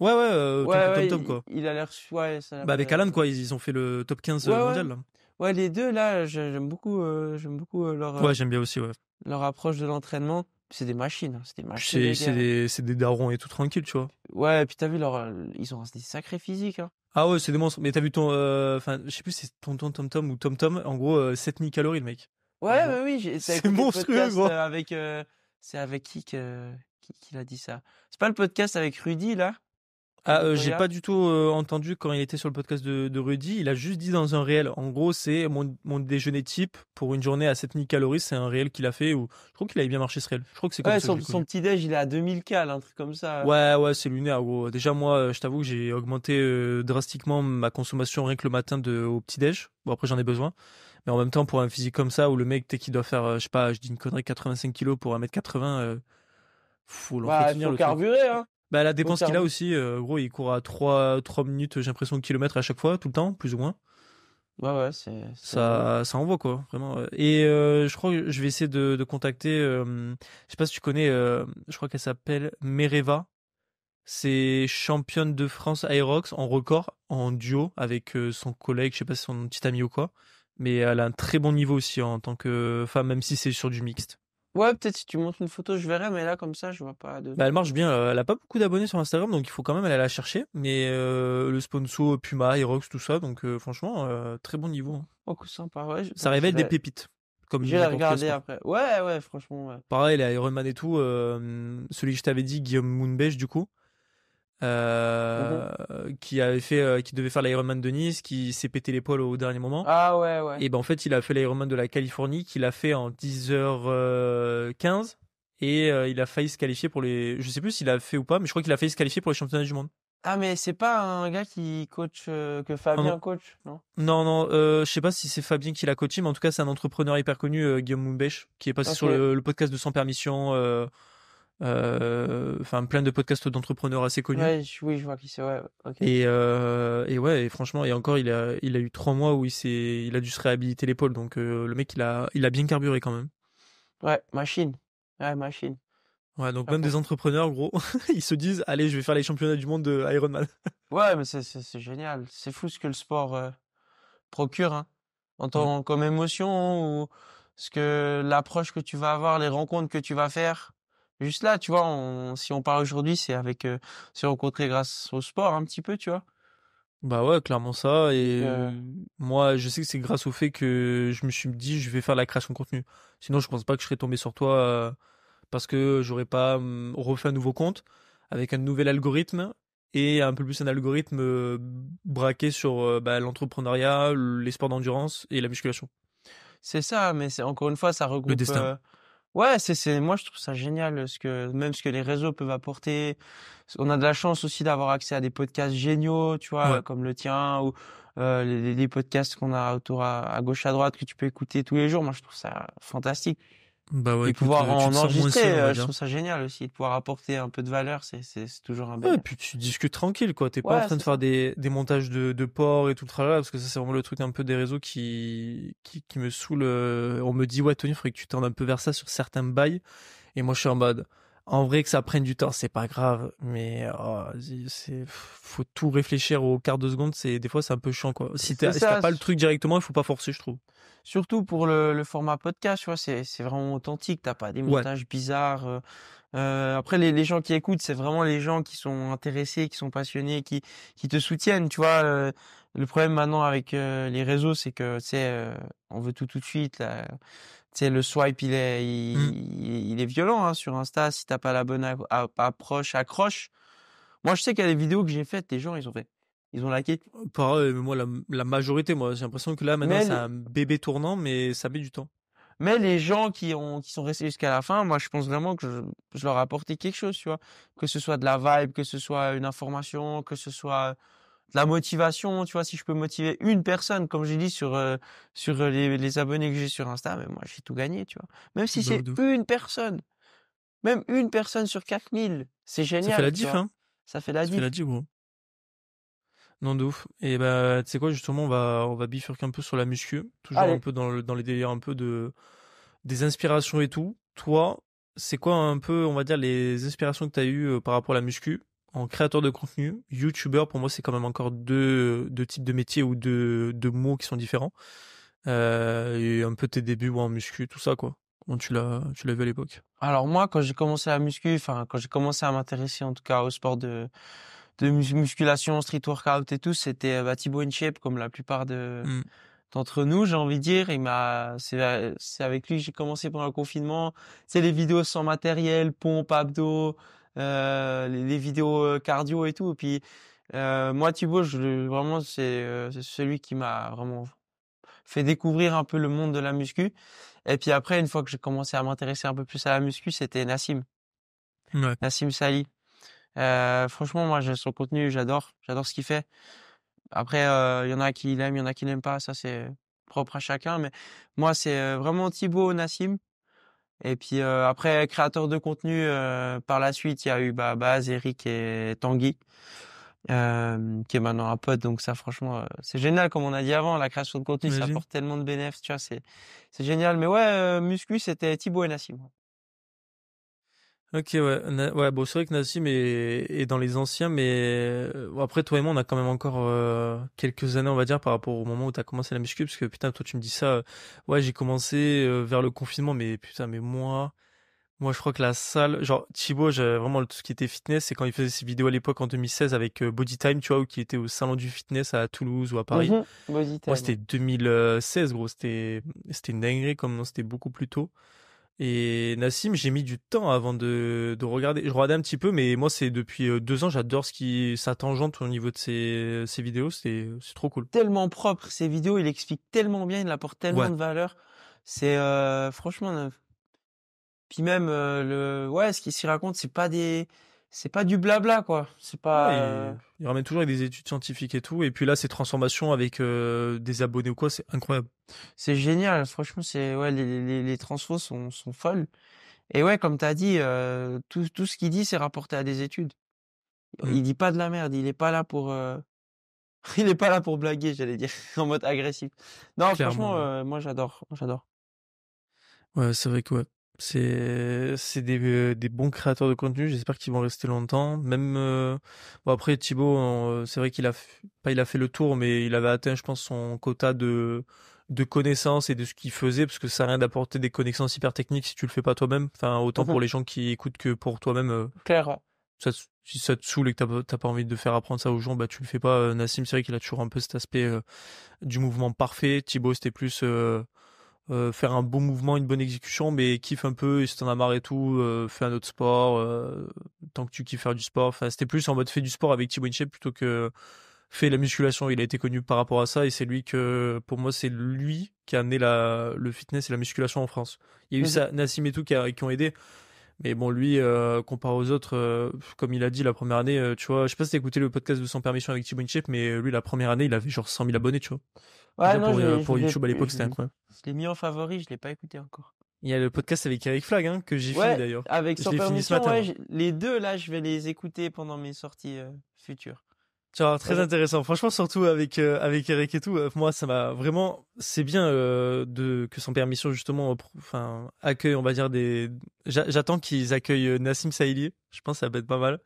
Ouais, ouais, Ouais, Tom, quoi. il a l'air, ouais, ça a l'air Bah, avec Alan, quoi, ils ont fait le top 15 Ouais, ouais. mondial, là. Ouais, les deux, là, j'aime beaucoup Ouais, j'aime bien aussi, ouais. leur approche de l'entraînement. c'est des machines, hein, c'est des Puis machines, les gars. c'est des darons et tout tranquille, tu vois. Ouais, et puis t'as vu, ils ont des sacrés physiques, hein. Ah ouais, c'est des monstres. Mais t'as vu ton, enfin, je sais plus si c'est Tonton Tom Tom ou Tom Tom. En gros, 7000 calories, le mec. Ouais, Par jour. ouais, oui, t'as C'est écouté le monstrueux, podcast gros. avec, c'est avec qui l'a dit ça? C'est pas le podcast avec Rudy, là? Ah, j'ai Montoya? pas du tout entendu quand il était sur le podcast de Rudy. Il a juste dit dans un réel. En gros, c'est mon déjeuner type pour une journée à 7000 calories. C'est un réel qu'il a fait où je crois qu'il avait bien marché ce réel. Je crois que c'est comme Ouais, ça que je l'ai son connu. petit-déj, il est à 2000 cales, un truc comme ça. Ouais, ouais, c'est lunaire, gros. Déjà, moi, je t'avoue que j'ai augmenté drastiquement ma consommation rien que le matin au petit-déj. Bon, après, j'en ai besoin. Mais en même temps, pour un physique comme ça, où le mec, qui doit faire, je sais pas, je dis une connerie, 85 kilos pour 1m80, faut Bah, il l'entretenir, faut le truc. carburer, hein. Bah, la Faut dépense qu'il a carburer. aussi, gros, il court à 3 minutes, j'ai l'impression, de kilomètre à chaque fois, tout le temps, plus ou moins. Ouais, ouais, c'est relou. Ça envoie, quoi, vraiment. Et je crois que je vais essayer de contacter, je sais pas si tu connais, je crois qu'elle s'appelle Mereva. C'est championne de France Aerox en record, en duo, avec son collègue, je sais pas si c'est son petit ami ou quoi. Mais elle a un très bon niveau aussi en tant que femme, même si c'est sur du mixte. Ouais, peut-être si tu montres une photo, je verrai, mais là, comme ça, je vois pas de Bah, elle trucs. marche bien, elle a pas beaucoup d'abonnés sur Instagram, donc il faut quand même aller la chercher. Mais le sponsor Puma, Aerox, tout ça, donc franchement, très bon niveau, hein. Oh, que sympa, ouais, Ça révèle des pépites, je comme vais la n'importe quel regarder sport. après. Ouais, ouais, franchement, ouais. Pareil, les Ironman et tout, celui que je t'avais dit, Guillaume Mounbech, du coup. Mhm. Qui devait faire l'Ironman de Nice, qui s'est pété l'épaule au dernier moment. Ah, ouais, ouais. Et ben en fait, il a fait l'Ironman de la Californie, qu'il a fait en 10h15. Et il a failli se qualifier pour les. Je sais plus s'il a fait ou pas, mais je crois qu'il a failli se qualifier pour les championnats du monde. Ah, mais c'est pas un gars qui coach, que Ah non. Fabien coach, non? Non, non, je sais pas si c'est Fabien qui l'a coaché, mais en tout cas, c'est un entrepreneur hyper connu, Guillaume Mounbech, qui est passé Ok. sur le podcast de Sans Permission, enfin plein de podcasts d'entrepreneurs assez connus. Ouais, oui, je vois qui c'est, ouais, ok. Et ouais, et franchement, et encore, il a eu 3 mois où il a dû se réhabiliter l'épaule. Donc le mec, il a bien carburé quand même. Ouais, machine. Ouais, machine. Ouais, donc Ah, même des entrepreneurs, gros, ils se disent, allez, je vais faire les championnats du monde de Ironman. ouais, mais c'est génial. C'est fou ce que le sport procure, hein, en Mm. tant comme émotion ou ce que l'approche que tu vas avoir, les rencontres que tu vas faire. Juste là, tu vois, si on parle aujourd'hui, c'est avec s'est rencontré grâce au sport un petit peu, tu vois. Bah ouais, clairement ça. Donc, Et moi, je sais que c'est grâce au fait que je me suis dit, je vais faire la création de contenu. Sinon, je pense pas que je serais tombé sur toi parce que j'aurais pas refait un nouveau compte avec un nouvel algorithme et un peu plus un algorithme braqué sur bah, l'entrepreneuriat, les sports d'endurance et la musculation. c'est ça, mais c'est encore une fois, ça Le regroupe. destin. Ouais, moi je trouve ça génial même ce que les réseaux peuvent apporter. On a de la chance aussi d'avoir accès à des podcasts géniaux, tu Ouais. vois, comme le tien ou les podcasts qu'on a autour à gauche à droite que tu peux écouter tous les jours. Moi, je trouve ça fantastique. Bah ouais, Et écoute, pouvoir tu en te sens moins seul, enregistrer, on va je dire. trouve ça génial aussi de pouvoir apporter un peu de valeur. C'est toujours un Ouais, bénéfice. puis tu discutes tranquille, quoi. T'es pas en Ouais, train de c'est faire ça. des montages de porc et tout le tralala, parce que ça, c'est vraiment le truc un peu des réseaux qui me saoule. On me dit, ouais, Tony, il faudrait que tu tendes un peu vers ça sur certains bails. Et moi, je suis en mode, en vrai, que ça prenne du temps, c'est pas grave, mais oh, faut tout réfléchir au quart de seconde. Des fois, c'est un peu chiant, quoi. C'est Si t'as ça. pas le truc directement, il faut pas forcer, je trouve. Surtout pour le format podcast, tu vois, c'est vraiment authentique. T'as pas des Ouais, montages bizarres. Après, les gens qui écoutent, c'est vraiment les gens qui sont intéressés, qui sont passionnés, qui te soutiennent. Tu vois, le problème maintenant avec les réseaux, c'est que tu sais, on veut tout de suite. Là. Tu sais, le swipe, hmm. il est violent hein, sur Insta. Si t'as pas la bonne approche, accroche. Moi, je sais qu'il y a des vidéos que j'ai faites, les gens, ils ont liké. Pareil, mais moi, la majorité, moi, j'ai l'impression que là, maintenant, Mais c'est un bébé tournant, mais ça met du temps. Mais les gens qui sont restés jusqu'à la fin, moi, je pense vraiment que je leur ai apporté quelque chose, tu vois. Que ce soit de la vibe, que ce soit une information, que ce soit de la motivation, tu vois. Si je peux motiver une personne, comme j'ai dit sur les abonnés que j'ai sur Insta, mais moi, j'ai tout gagné, tu vois. Même si Bah, c'est de ouf. une personne, même une personne sur 4000, c'est Ça fait la génial, tu diff, vois. hein. Ça fait la Ça fait la diff. diff, gros. Non, de ouf. Et bah, tu sais quoi, justement, on va bifurquer un peu sur la muscu. Toujours un Allez. peu dans les délires un peu des inspirations et tout. Toi, c'est quoi un peu, on va dire, les inspirations que tu as eues par rapport à la muscu en créateur de contenu? YouTuber, pour moi, c'est quand même encore deux types de métiers ou deux mots qui sont différents. Et un peu tes débuts en muscu, tout ça, quoi. Comment tu l'as vu à l'époque? Alors moi, quand j'ai commencé la muscu, enfin quand j'ai commencé à m'intéresser en tout cas au sport de musculation, street workout et tout, c'était Thibaut InShape comme la plupart Hmm. d'entre nous, j'ai envie de dire. C'est avec lui que j'ai commencé pendant le confinement. C'est les vidéos sans matériel, pompe, abdos, les vidéos cardio et tout. Et puis moi, Thibaut, vraiment, c'est celui qui m'a vraiment fait découvrir un peu le monde de la muscu. Et puis après, une fois que j'ai commencé à m'intéresser un peu plus à la muscu, c'était Ouais. Nassim Sali. Franchement, moi, son contenu, j'adore ce qu'il fait. Après, il y en a qui l'aiment, il y en a qui l'aiment pas, ça c'est propre à chacun. Mais moi, c'est vraiment Thibaut, Nassim. Et puis après, créateur de contenu, par la suite, il y a eu Baz, Eric et Tanguy, qui est maintenant un pote. Donc ça, franchement, c'est génial, comme on a dit avant, la création de contenu, ça Imagine. apporte tellement de bénéfices, tu vois, c'est génial. Mais ouais, muscu, c'était Thibaut et Nassim. Ok, ouais. Ouais, bon, c'est vrai que Nassim est dans les anciens, mais bon, après, toi et moi, on a quand même encore quelques années, on va dire, par rapport au moment où t'as commencé la muscu, parce que putain, toi, tu me dis ça. Ouais, j'ai commencé vers le confinement, mais putain, mais moi, je crois que la salle, genre, Thibaut, j'ai vraiment tout ce qui était fitness, c'est quand il faisait ses vidéos à l'époque en 2016 avec Body Time, tu vois, ou qui était au salon du fitness à Toulouse ou à Paris. Body Moi, time. c'était 2016, gros, c'était une dinguerie, comme non, c'était beaucoup plus tôt. Et Nassim, j'ai mis du temps avant de regarder. Je regardais un petit peu, mais moi, c'est depuis 2 ans, j'adore sa tangente au niveau de ses vidéos. C'est trop cool. Tellement propre, ses vidéos, il explique tellement bien, il apporte tellement Ouais. de valeur. C'est franchement, puis même ouais, ce qu'il s'y raconte, c'est pas du blabla quoi. C'est pas, Ouais, il ramène toujours avec des études scientifiques et tout. Et puis là, ses transformations avec des abonnés ou quoi, c'est incroyable. c'est génial. Franchement, c'est ouais, les transfos sont folles. Et ouais, comme t'as dit, tout ce qu'il dit, c'est rapporté à des études. Mm, Il dit pas de la merde. Il est pas là pour, il est pas là pour blaguer, j'allais dire, en mode agressif. Non, clairement, franchement, ouais. moi j'adore. Ouais, c'est vrai que ouais. C'est des bons créateurs de contenu. J'espère qu'ils vont rester longtemps. Même bon après Thibaut, c'est vrai pas il a fait le tour, mais il avait atteint, je pense, son quota de connaissances et de ce qu'il faisait, parce que ça sert à rien d'apporter des connaissances hyper techniques si tu le fais pas toi-même. Enfin, autant pour les gens qui écoutent que pour toi-même. Claire. Si ça te saoule et que t'as pas envie de faire apprendre ça aux gens, bah tu le fais pas. Nassim, c'est vrai qu'il a toujours un peu cet aspect du mouvement parfait. Thibaut, c'était plus faire un bon mouvement, une bonne exécution, mais kiffe un peu, et si t'en as marre et tout, fais un autre sport, tant que tu kiffes faire du sport. Enfin, c'était plus en mode fais du sport avec Thibaut InShape plutôt que fais la musculation. Il a été connu par rapport à ça, et c'est lui pour moi, c'est lui qui a amené le fitness et la musculation en France. Il y a eu ça, Nassim et tout qui ont aidé. Mais bon, lui, comparé aux autres, comme il a dit la première année, tu vois, je sais pas si t'as écouté le podcast de Sans Permission avec Thibaut InShape, mais lui, la première année, il avait genre 100 000 abonnés, tu vois. Ouais, Déjà non, pour YouTube à l'époque, c'était incroyable. je l'ai mis en favori, je l'ai pas écouté encore. Il y a le podcast avec Eric Flag, hein, que j'ai fini Ouais, d'ailleurs. avec Je Sans l'ai fini ce Permission, matin, ouais, moi. les deux, là, je vais les écouter pendant mes sorties futures. Tu vois, Ouais, très intéressant. Franchement, surtout avec Eric et tout, moi, ça m'a vraiment. C'est bien que Sans Permission justement, enfin, accueille, on va dire J'attends qu'ils accueillent Nassim Saïli. Je pense que ça va être pas mal.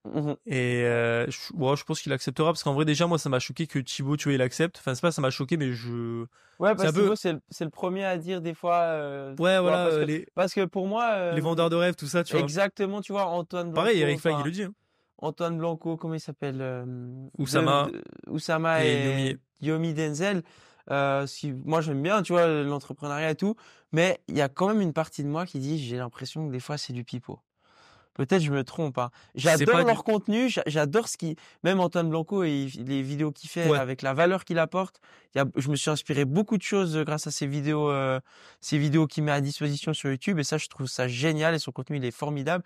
mhm. Et ouais, je pense qu'il acceptera parce qu'en vrai, déjà, moi, ça m'a choqué que Thibaut, tu vois, il accepte. Enfin, c'est pas, ça m'a choqué, mais Ouais, c'est parce un que peu. Thibaut, c'est le premier à dire des fois, Ouais, tu vois, voilà, parce que pour moi, les vendeurs de rêves, tout ça, tu vois. exactement, tu vois, Antoine Pareil, Blanco, Eric Flag, il enfin, le dit, hein. Antoine Blanco, comment il s'appelle, Oussama Oussama et et Yomi. Yomi Denzel, moi j'aime bien, tu vois, l'entrepreneuriat et tout, mais il y a quand même une partie de moi qui dit, j'ai l'impression que des fois c'est du pipeau. Peut-être je me trompe, hein. C'est J'adore pas leur du. contenu, j'adore même Antoine Blanco et les vidéos qu'il fait Ouais. avec la valeur qu'il apporte. Je me suis inspiré beaucoup de choses grâce à ces vidéos qu'il met à disposition sur YouTube et ça, je trouve ça génial et son contenu, il est formidable.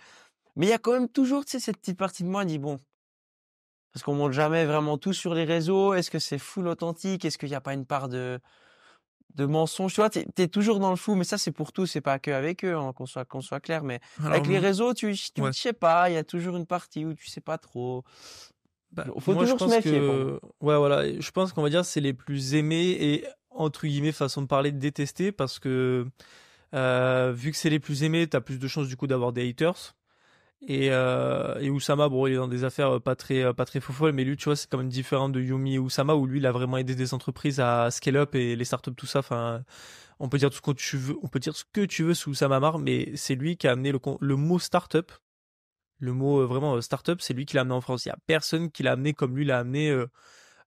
Mais il y a quand même toujours, tu sais, cette petite partie de moi qui dit, bon, parce qu'on montre jamais vraiment tout sur les réseaux. Est-ce que c'est full authentique? Est-ce qu'il n'y a pas une part de mensonge? Tu vois, t'es toujours dans le flou, mais ça, c'est pour tout, c'est pas que avec eux, hein, qu'on soit clair. Mais Alors, avec les réseaux, tu ouais. sais pas, il y a toujours une partie où tu sais pas trop. Bah, Faut moi, je toujours se pense méfier pour moi. que, ouais, voilà, je pense qu'on va dire c'est les plus aimés et entre guillemets façon de parler détestés parce que vu que c'est les plus aimés, t'as plus de chances du coup d'avoir des haters. Et Oussama, bon, il est dans des affaires pas très folles, mais lui, tu vois, c'est quand même différent de Yumi et Oussama, où lui, il a vraiment aidé des entreprises à scale up et les startups, tout ça. Enfin, on peut dire tout ce que tu veux, on peut dire ce que tu veux sous Oussama Mar, mais c'est lui qui a amené le mot startup. Le mot vraiment startup, c'est lui qui l'a amené en France. Il y a personne qui l'a amené comme lui l'a amené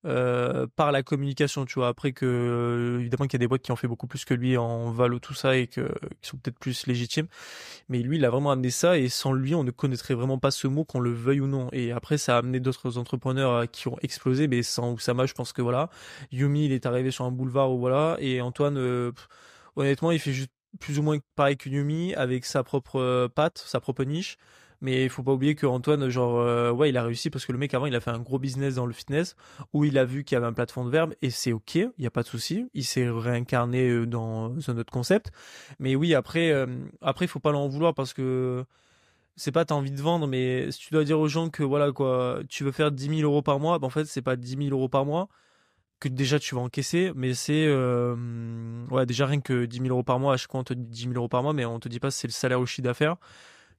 par la communication, tu vois. Après que, évidemment, qu'il y a des boîtes qui ont fait beaucoup plus que lui en valo, tout ça, et qui sont peut-être plus légitimes. Mais lui, il a vraiment amené ça, et sans lui, on ne connaîtrait vraiment pas ce mot, qu'on le veuille ou non. Et après, ça a amené d'autres entrepreneurs qui ont explosé, mais sans Oussama, je pense que voilà. Yumi, il est arrivé sur un boulevard, ou voilà. Et Antoine, honnêtement, il fait juste plus ou moins pareil que Yumi, avec sa propre patte, sa propre niche. Mais il faut pas oublier que Antoine, genre, ouais, il a réussi parce que le mec avant, il a fait un gros business dans le fitness où il a vu qu'il y avait un plateforme de verbe et c'est ok, il y a pas de souci. Il s'est réincarné dans un autre concept. Mais oui, après, il faut pas l'en vouloir parce que c'est pas t'as envie de vendre, mais si tu dois dire aux gens que voilà quoi, tu veux faire 10 000 € par mois, ben en fait, c'est pas 10 000 € par mois que déjà tu vas encaisser, mais c'est ouais, déjà rien que 10 000 € par mois. À chaque fois, on te dit 10 000 € par mois, mais on te dit pas si c'est le salaire ou le chiffre d'affaires.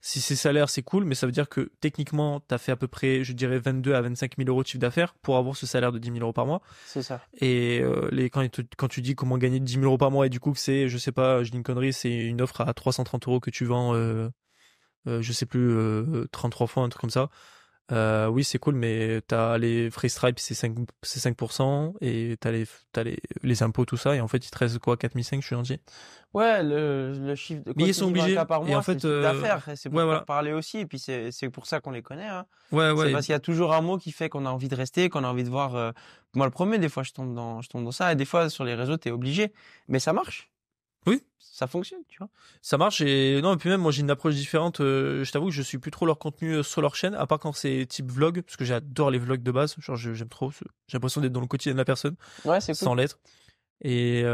Si c'est salaire, c'est cool, mais ça veut dire que techniquement, tu as fait à peu près, je dirais, 22 à 25 000 € de chiffre d'affaires pour avoir ce salaire de 10 000 € par mois. C'est ça. Et quand tu dis comment gagner 10 000 € par mois, et du coup, que c'est, je sais pas, je dis une connerie, c'est une offre à 330 € que tu vends, je sais plus, 33 fois, un truc comme ça. Oui, c'est cool, mais t'as les free Stripe, c'est 5%, et t'as les impôts, tout ça, et en fait, il te reste quoi, 4 500, je suis gentil. Ouais, le chiffre de Mais quand ils tu sont dis 20K obligés, par et en mois, c'est le fait, chiffre d'affaires. Et c'est pour ouais, faire voilà. parler aussi. Et puis c'est pour ça qu'on les connaît, hein. Ouais, C'est ouais. parce qu'il y a toujours un mot qui fait qu'on a envie de rester, qu'on a envie de voir. Moi, le premier, des fois, je tombe dans ça. Et des fois, sur les réseaux, t'es obligé. Mais ça marche. Oui, Ça fonctionne, tu vois. ça marche. Et non, et puis même moi j'ai une approche différente. Je t'avoue que je suis plus trop leur contenu sur leur chaîne, à part quand c'est type vlog, parce que j'adore les vlogs de base. Genre j'aime trop. J'ai l'impression d'être dans le quotidien de la personne, Ouais, c'est cool. sans l'être. Et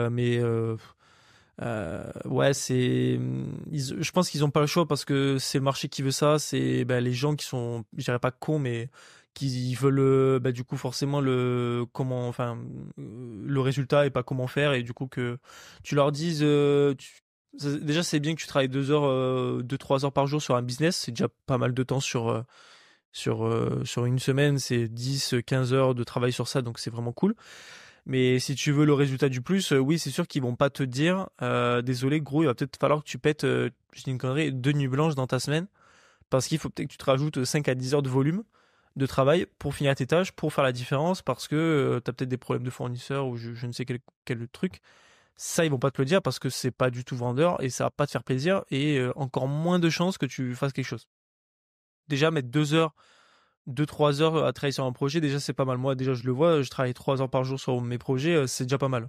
ouais, je pense qu'ils ont pas le choix parce que c'est le marché qui veut ça. C'est les gens qui sont, je dirais pas cons, mais qui veulent du coup forcément le résultat et pas comment faire. Et du coup que tu leur dises, déjà c'est bien que tu travailles 2 heures, 2 3 heures par jour sur un business. C'est déjà pas mal de temps sur une semaine. C'est 10 15 heures de travail sur ça, donc c'est vraiment cool. Mais si tu veux le résultat du plus, oui, c'est sûr qu'ils vont pas te dire, désolé, gros, il va peut-être falloir que tu pètes, je dis une connerie, 2 nuits blanches dans ta semaine, parce qu'il faut peut-être que tu te rajoutes 5 à 10 heures de volume de travail pour finir tes tâches, pour faire la différence, parce que tu as peut-être des problèmes de fournisseurs ou je ne sais quel truc. Ça, ils vont pas te le dire parce que c'est pas du tout vendeur et ça va pas te faire plaisir et encore moins de chances que tu fasses quelque chose. Déjà, mettre 2 heures 2 3 heures à travailler sur un projet, déjà c'est pas mal. Moi, déjà je le vois, je travaille 3 heures par jour sur mes projets, c'est déjà pas mal.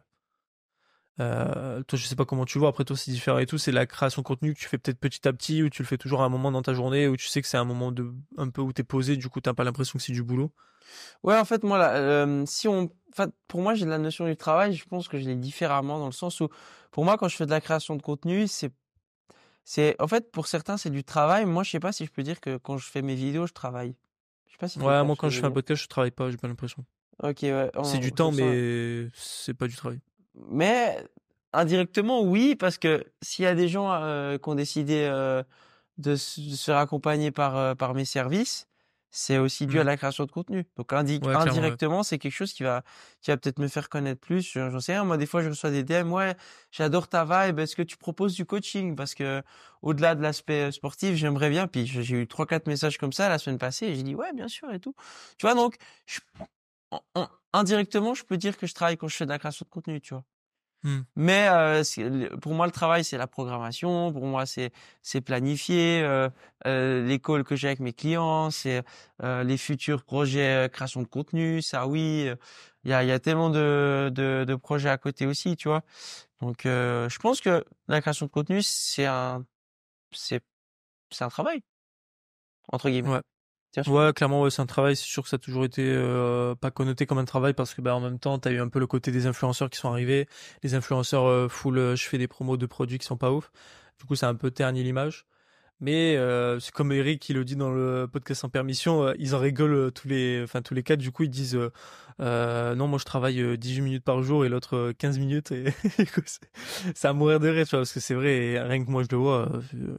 Toi, je sais pas comment tu vois, après toi c'est différent et tout, c'est la création de contenu que tu fais peut-être petit à petit, ou tu le fais toujours à un moment dans ta journée, où tu sais que c'est un moment un peu où t'es posé, du coup t'as pas l'impression que c'est du boulot. Ouais, en fait, moi, là, enfin, pour moi, j'ai la notion du travail. Je pense que je l'ai différemment dans le sens où, pour moi, quand je fais de la création de contenu, en fait, pour certains, c'est du travail. Moi, je sais pas si je peux dire que quand je fais mes vidéos, je travaille. Je sais pas si tu Ouais, captes moi ce quand que je je veux fais un dire. podcast, je travaille pas, j'ai pas l'impression. Ok, ouais, C'est du je temps, ressens. mais c'est pas du travail. Mais indirectement, oui, parce que s'il y a des gens qui ont décidé de se faire accompagner par mes services, c'est aussi dû à Hmm. la création de contenu. Donc Ouais, clairement, ouais. indirectement, c'est quelque chose qui va peut-être me faire connaître plus. J'en sais rien. Moi, des fois, je reçois des DM. Ouais, j'adore ta vibe. Est-ce que tu proposes du coaching? Parce que au-delà de l'aspect sportif, j'aimerais bien. Puis j'ai eu 3 4 messages comme ça la semaine passée et j'ai dit ouais, bien sûr et tout. Tu vois, donc je- indirectement, je peux dire que je travaille quand je fais de la création de contenu, tu vois. Hmm. Mais pour moi, le travail, c'est la programmation. Pour moi, c'est planifier les calls que j'ai avec mes clients, c'est les futurs projets création de contenu. Ça, oui, il y a tellement de projets à côté aussi, tu vois. Donc, je pense que la création de contenu, c'est c'est un travail entre guillemets. Ouais. Tiens, je peux dire. Ouais, clairement, ouais, c'est un travail. C'est sûr que ça a toujours été pas connoté comme un travail parce que en même temps, t'as eu un peu le côté des influenceurs qui sont arrivés. Les influenceurs full, je fais des promos de produits qui sont pas ouf. Du coup, ça a un peu terni l'image. Mais c'est comme Eric qui le dit dans le podcast Sans Permission, ils en rigolent tous les quatre. Du coup, ils disent non, moi je travaille 18 minutes par jour et l'autre 15 minutes. Et c'est à mourir de rire, tu vois, parce que c'est vrai, et rien que moi je le vois,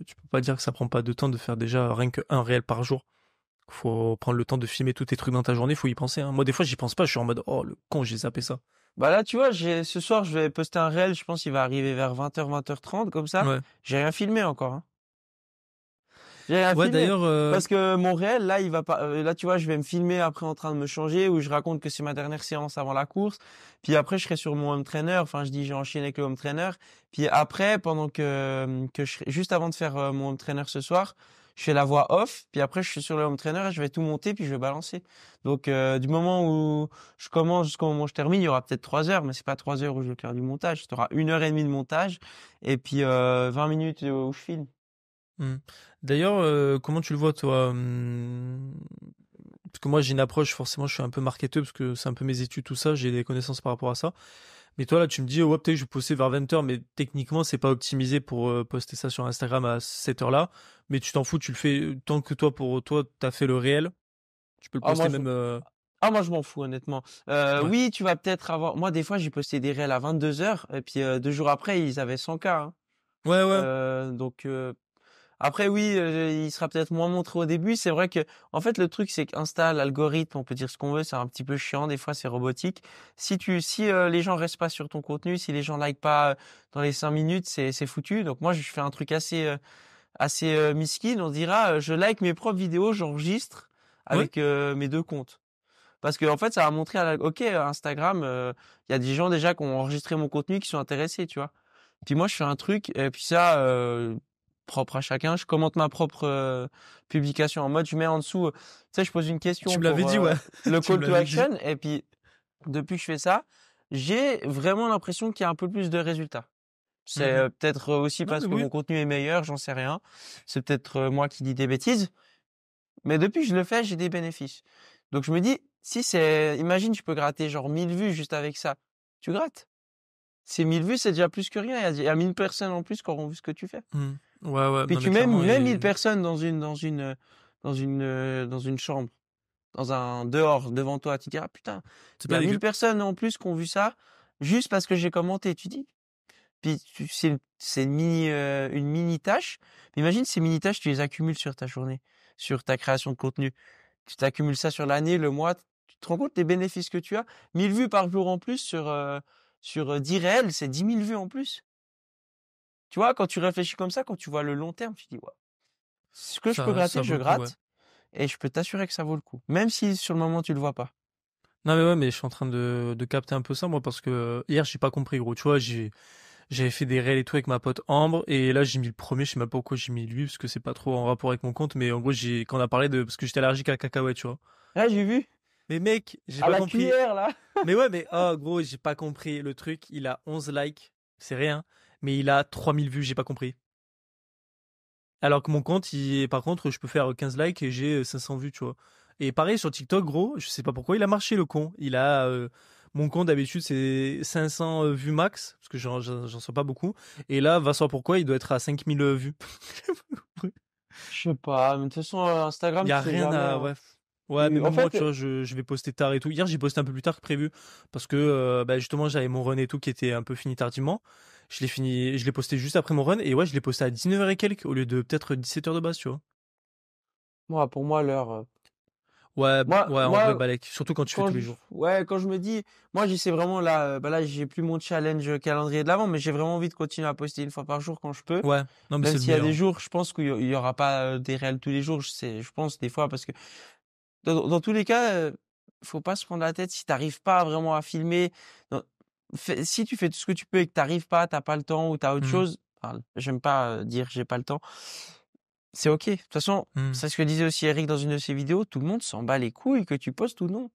tu peux pas dire que ça prend pas de temps de faire déjà rien qu'un réel par jour. Faut prendre le temps de filmer tous tes trucs dans ta journée, faut y penser. Hein. Moi, des fois, j'y pense pas, je suis en mode oh le con, j'ai zappé ça. Bah là, tu vois, ce soir, je vais poster un réel, je pense qu'il va arriver vers 20h, 20h30, comme ça. Ouais. J'ai rien filmé encore, hein. J'ai rien Ouais, filmé. d'ailleurs, Parce que mon réel, là, il va pas, là, tu vois, je vais me filmer après en train de me changer, où je raconte que c'est ma dernière séance avant la course. Puis après, je serai sur mon home trainer. Enfin, je dis, j'ai enchaîné avec le home trainer. Puis après, juste avant de faire mon home trainer ce soir, je fais la voix off. Puis après, je suis sur le home trainer et je vais tout monter, puis je vais balancer. Donc, du moment où je commence jusqu'au moment où je termine, il y aura peut-être 3 heures, mais c'est pas 3 heures où je vais faire du montage. Tu auras 1h30 de montage et puis 20 minutes où je filme. hmm. D'ailleurs, comment tu le vois, toi parce que moi, j'ai une approche, forcément, je suis un peu marketeur, parce que c'est un peu mes études, tout ça, j'ai des connaissances par rapport à ça. Mais toi, là, tu me dis, ouais, peut-être que je vais poster vers 20h, mais techniquement, c'est pas optimisé pour poster ça sur Instagram à cette heure-là. Mais tu t'en fous, tu le fais tant que toi, pour toi, t'as fait le réel. Tu peux le Ah, poster moi, même. moi, je m'en fous, honnêtement. Ouais. Oui, tu vas peut-être avoir. Moi, des fois, j'ai posté des réels à 22h, et puis 2 jours après, ils avaient 100K, hein. Ouais, ouais. Donc, après, oui, il sera peut-être moins montré au début. C'est vrai que, en fait, le truc, c'est qu'Insta, l'algorithme, on peut dire ce qu'on veut, c'est un petit peu chiant. Des fois, c'est robotique. Si les gens restent pas sur ton contenu, si les gens like pas dans les 5 minutes, c'est foutu. Donc, moi, je fais un truc assez miskin. On dira, je like mes propres vidéos, j'enregistre Ouais. avec mes 2 comptes. Parce que en fait, ça va montrer OK, Instagram, il y a des gens déjà qui ont enregistré mon contenu qui sont intéressés, tu vois. Puis moi, je fais un truc et puis ça, propre à chacun. Je commente ma propre publication en mode, je mets en dessous, tu sais, je pose une Tu question me l'avais pour dit, ouais. le Tu me call to l'avais dit. action et puis depuis que je fais ça, j'ai vraiment l'impression qu'il y a un peu plus de résultats. C'est Mhm. peut-être aussi Non, parce mais que mon oui. contenu est meilleur, j'en sais rien. C'est peut-être moi qui dis des bêtises. Mais depuis que je le fais, j'ai des bénéfices. Donc je me dis, imagine, tu peux gratter genre 1000 vues juste avec ça. Tu grattes. Ces 1000 vues, c'est déjà plus que rien. Il y a 1000 personnes en plus qui auront vu ce que tu fais. Mhm. Ouais, ouais. Puis Non, tu mais mets clairement, même 1000 et personnes dans une chambre, dehors, devant toi. Tu te dis, ah putain, c'est il y pas a 1000 dégueu. personnes en plus qui ont vu ça juste parce que j'ai commenté. Tu dis, puis c'est une mini tâche. Mais imagine ces mini tâches, tu les accumules sur ta journée, sur ta création de contenu. Tu t'accumules ça sur l'année, le mois. Tu te rends compte des bénéfices que tu as? 1000 vues par jour en plus sur 10 réels, c'est 10 000 vues en plus. Tu vois, quand tu réfléchis comme ça, quand tu vois le long terme, tu dis, ouais, ce que je peux Ça gratter, vaut je le coup, ouais. gratte et je peux t'assurer que ça vaut le coup. Même si sur le moment, tu le vois pas. Non, mais ouais, mais je suis en train de capter un peu ça, moi, parce que hier, j'ai pas compris, gros. Tu vois, j'avais fait des réels et tout avec ma pote Ambre, et là, j'ai mis le premier, je sais même pas pourquoi j'ai mis lui, parce que c'est pas trop en rapport avec mon compte, mais en gros, quand on a parlé parce que j'étais allergique à la cacahuète, tu vois. Là, j'ai vu, Mais mec, j'ai à pas la compris. cuillère, là. Mais ouais, mais oh, gros, j'ai pas compris. Le truc, il a 11 likes, c'est rien, mais il a 3000 vues, j'ai pas compris. Alors que mon compte, par contre, je peux faire 15 likes et j'ai 500 vues, tu vois. Et pareil sur TikTok, gros, je sais pas pourquoi il a marché le con. Mon compte d'habitude c'est 500 vues max, parce que j'en sors pas beaucoup. Et là, va savoir pourquoi, il doit être à 5000 vues. Je sais pas, mais de toute façon, Il Instagram, y tu a sais rien jamais, à... hein. Ouais. Ouais, mais En même moi, tu fait, vois, je vais poster tard et tout. Hier, j'ai posté un peu plus tard que prévu, parce que bah, justement, j'avais mon run et tout qui était un peu fini tardivement. Je l'ai posté juste après mon run, et ouais, je l'ai posté à 19h et quelques, au lieu de peut-être 17h de base, tu vois. moi, pour moi, l'heure. Ouais, Moi, ouais, en vrai, moi, balèque. Surtout quand tu fais tous les jours. quand je me dis, moi, j'essaie vraiment là, bah là, j'ai plus mon challenge calendrier de l'avant, mais j'ai vraiment envie de continuer à poster une fois par jour quand je peux. Ouais, non, mais Même c'est le s'il y a des meilleur. jours, je pense qu'il y aura pas des réels tous les jours. Je pense des fois parce que dans tous les cas, faut pas se prendre la tête si t'arrives pas vraiment à filmer. Non, si tu fais tout ce que tu peux et que t'as pas le temps ou t'as autre Mhm, chose. Enfin, j'aime pas dire j'ai pas le temps. C'est ok. De toute façon, mhm. c'est ce que disait aussi Eric dans une de ses vidéos. Tout le monde s'en bat les couilles que tu postes ou non.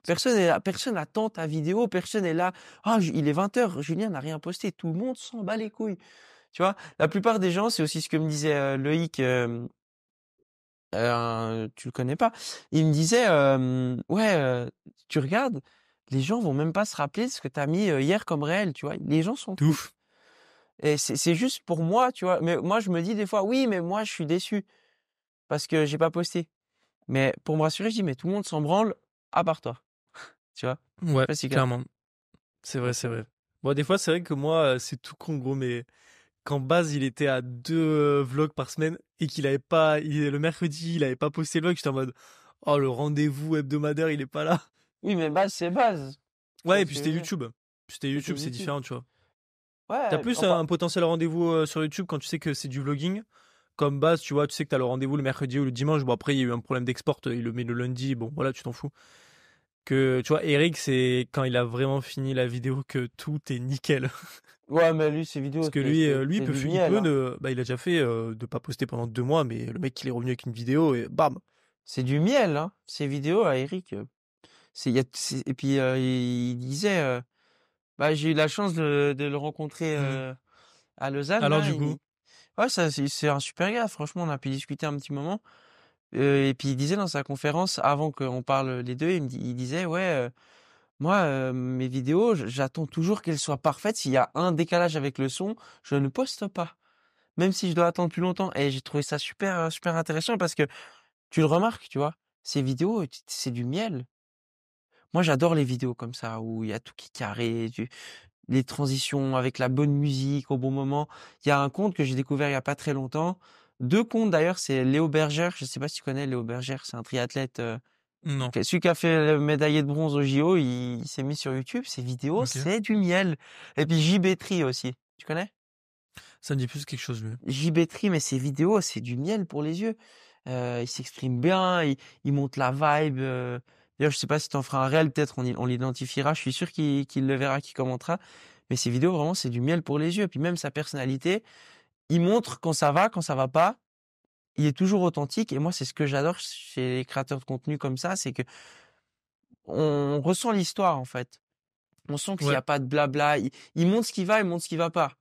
Personne attend ta vidéo, personne est là. Ah, il est 20h, Julien n'a rien posté. Tout le monde s'en bat les couilles. Tu vois, la plupart des gens, c'est aussi ce que me disait Loïc, tu le connais pas. Il me disait, ouais, tu regardes, les gens vont même pas se rappeler ce que tu as mis hier comme réel, tu vois. Les gens s'en De foutent. ouf. Et c'est juste pour moi, tu vois. Mais moi, je me dis des fois, oui, mais moi, je suis déçu parce que j'ai pas posté. Mais pour me rassurer, je dis, mais tout le monde s'en branle à part toi. Tu vois? Je sais Ouais, pas si c'est clair. clairement. C'est vrai, Donc, c'est vrai. Bon, des fois, c'est vrai que moi, c'est tout con, gros, mais quand Baz, il était à 2 vlogs par semaine et qu'il avait pas, le mercredi, il avait pas posté le vlog, j'étais en mode, oh, le rendez-vous hebdomadaire, il est pas là. oui, mais base, c'est base. Tu Ouais, vois et ce puis que je c'était veux dire? YouTube. C'était C'était YouTube, c'est YouTube. différent, tu vois. T'as Ouais, plus enfin, un potentiel rendez-vous sur YouTube quand tu sais que c'est du vlogging. Comme Baz, tu vois, tu sais que t'as le rendez-vous le mercredi ou le dimanche. Bon, après, il y a eu un problème d'export, il le met le lundi. Bon, voilà, tu t'en fous. Que, tu vois, Eric, c'est quand il a vraiment fini la vidéo que tout est nickel. ouais, mais lui, ses Parce vidéos, que lui, c'est du il miel, peut hein. bah, il a déjà fait de pas poster pendant 2 mois, mais le mec, il est revenu avec une vidéo et bam. C'est du miel, hein. Ses vidéos à Eric. Et puis, il disait, bah, j'ai eu la chance de le rencontrer Mhm. à Lausanne, Alors, là. du coup, Ouais, c'est un super gars. Franchement, on a pu discuter un petit moment. Et puis, il disait dans sa conférence, avant qu'on parle les deux, il disait, ouais, moi, mes vidéos, j'attends toujours qu'elles soient parfaites. S'il y a un décalage avec le son, je ne poste pas. Même si je dois attendre plus longtemps. Et j'ai trouvé ça super, super intéressant parce que tu le remarques, tu vois. Ces vidéos, c'est du miel. Moi, j'adore les vidéos comme ça, où il y a tout qui est carré, les transitions avec la bonne musique au bon moment. Il y a un compte que j'ai découvert il y a pas très longtemps. Deux comptes d'ailleurs, c'est Léo Berger. Je sais pas si tu connais Léo Berger, c'est un triathlète. non. Celui qui a fait le médaillé de bronze au JO, il s'est mis sur YouTube. Ses vidéos, Ok. c'est du miel. Et puis JB Tri aussi. Tu connais? Ça me dit plus quelque chose, lui. JB Tri, mais ses vidéos, c'est du miel pour les yeux. Il s'exprime bien, il monte la vibe. D'ailleurs, je sais pas si t'en feras un réel, peut-être on l'identifiera. Je suis sûr qu'il le verra, qu'il commentera. Mais ses vidéos, vraiment, c'est du miel pour les yeux. Et puis même sa personnalité, il montre quand ça va pas. Il est toujours authentique. Et moi, c'est ce que j'adore chez les créateurs de contenu comme ça, c'est que on ressent l'histoire, en fait. On sent qu'il n'y Ouais. a pas de blabla. Il montre ce qui va, il montre ce qui va pas.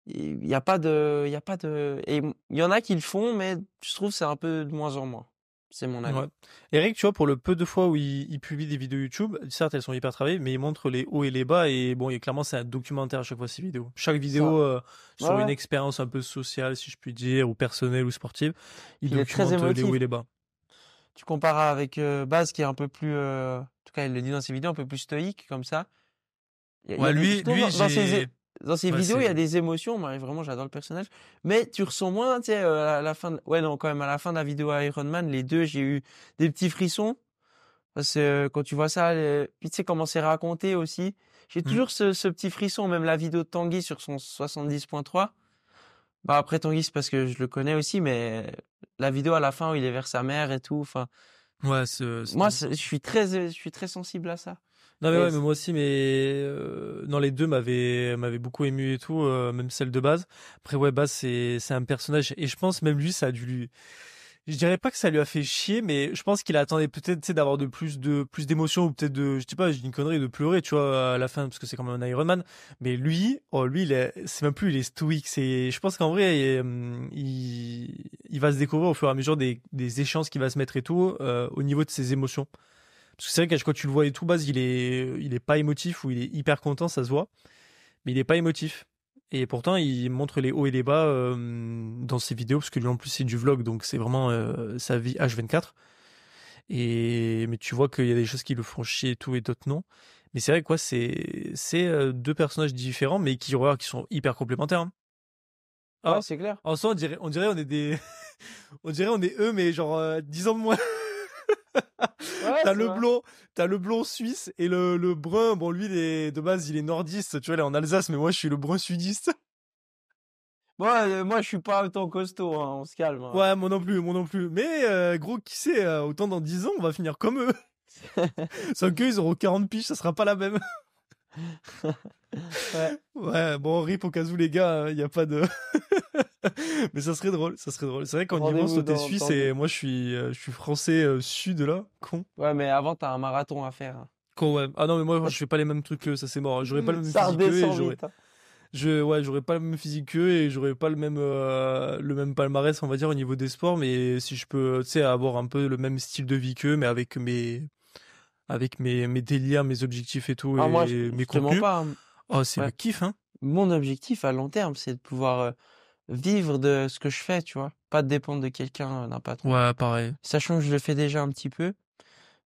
Il y a pas de, il y a pas de, et il y en a qui le font, mais je trouve que c'est un peu de moins en moins. C'est mon avis. Ouais. Eric, tu vois, pour le peu de fois où il publie des vidéos YouTube, certes, elles sont hyper travaillées, mais il montre les hauts et les bas. Et bon, et clairement, c'est un documentaire à chaque fois, ces vidéos. Chaque Ça, vidéo ouais, sur une ouais. expérience un peu sociale, si je puis dire, ou personnelle ou sportive, il Puis il est très documente les hauts et émotif. les bas. Tu compares avec Baz qui est un peu plus, en tout cas, il le dit dans ses vidéos, un peu plus stoïque, comme ça. Il y Ouais, a des, je trouve j'ai. dans ses Ouais, vidéos, il y a c'est. des émotions. Moi, vraiment, j'adore le personnage. Mais tu ressens moins, tu sais, à la fin, ouais, non, quand même, à la fin de la vidéo Iron Man, les deux, j'ai eu des petits frissons. Parce que quand tu vois ça, puis tu sais comment c'est raconté aussi. J'ai Hmm. toujours ce petit frisson, même la vidéo de Tanguy sur son 70.3. Bah après Tanguy, c'est parce que je le connais aussi, mais la vidéo à la fin où il est vers sa mère et tout. Enfin, Ouais, moi, je suis très sensible à ça. Non mais Et ouais, mais moi aussi, mais non, les deux m'avaient beaucoup ému et tout, même celle de base. Après ouais, base c'est un personnage et je pense même lui ça a dû lui. Je dirais pas que ça lui a fait chier, mais je pense qu'il attendait peut-être, tu sais, d'avoir plus d'émotions ou peut-être de, je sais pas, j'ai dit une connerie, de pleurer, tu vois, à la fin parce que c'est quand même un Iron Man. Mais lui, oh lui, c'est même plus, il est stoïque. Je pense qu'en vrai, il va se découvrir au fur et à mesure des échéances qu'il va se mettre et tout, au niveau de ses émotions. Parce que c'est vrai qu'à chaque fois que tu le vois et tout, base, il est pas émotif ou il est hyper content, ça se voit, mais il est pas émotif. Et pourtant, il montre les hauts et les bas dans ses vidéos, parce que lui en plus c'est du vlog, donc c'est vraiment sa vie H24. Mais tu vois qu'il y a des choses qui le font chier et tout, et d'autres non. Mais c'est vrai quoi, c'est deux personnages différents, mais qui sont hyper complémentaires, hein. ouais, Ah, c'est clair. en soi, on dirait on est des, on dirait on est eux, mais genre 10 ans de moins. Ouais, T'as c'est le vrai. blond, t'as le blond suisse et le brun. Bon, lui, de base, il est nordiste. Tu vois, il est en Alsace, mais moi, je suis le brun sudiste. Moi, je suis pas autant costaud, hein, on se calme, hein. Ouais, moi non plus, moi non plus. Mais gros, qui sait, autant dans 10 ans, on va finir comme eux. Sauf qu'eux, ils auront 40 piges, ça sera pas la même. Ouais. Ouais, bon, rip au cas où, les gars, il y a pas de. Mais ça serait drôle, ça serait drôle. C'est vrai qu'en niveau, Rendez-vous toi, t'es suisse dans et 10. moi, je suis français sud, là. Con. Ouais, mais avant, t'as un marathon à faire, hein. Con, ouais. Ah non, mais moi, je fais pas les mêmes trucs qu'eux, ça c'est mort. J'aurais pas le même Ça physique qu'eux et redescend j'aurais. vite, hein. Ouais, j'aurais pas le même physique qu'eux et j'aurais pas le même palmarès, on va dire, au niveau des sports, mais si je peux, tu sais, avoir un peu le même style de vie qu'eux, mais avec mes délires, mes objectifs et tout, Ah, moi, et mes je te mens contenus, pas, hein. oh, c'est le Ouais. kiff, hein. mon objectif à long terme, c'est de pouvoir vivre de ce que je fais, tu vois. Pas de dépendre de quelqu'un, d'un patron. Ouais, pareil. Sachant que je le fais déjà un petit peu,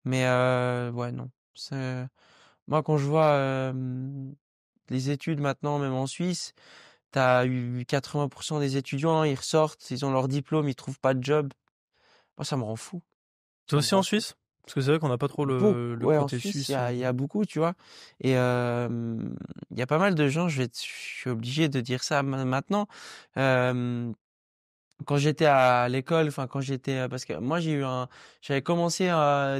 mais ouais, non. Moi, quand je vois les études maintenant, même en Suisse, t'as eu 80% des étudiants, ils ressortent, ils ont leur diplôme, ils trouvent pas de job. Moi, ça me rend fou. Toi Ça me aussi en rend fou. Suisse? Parce que c'est vrai qu'on n'a pas trop Beaucoup, le ouais, en côté Suisse, suisse. il y a beaucoup, tu vois. Et il y a pas mal de gens, je suis obligé de dire ça maintenant. Euh, Quand j'étais à l'école, enfin quand j'étais, parce que moi j'avais commencé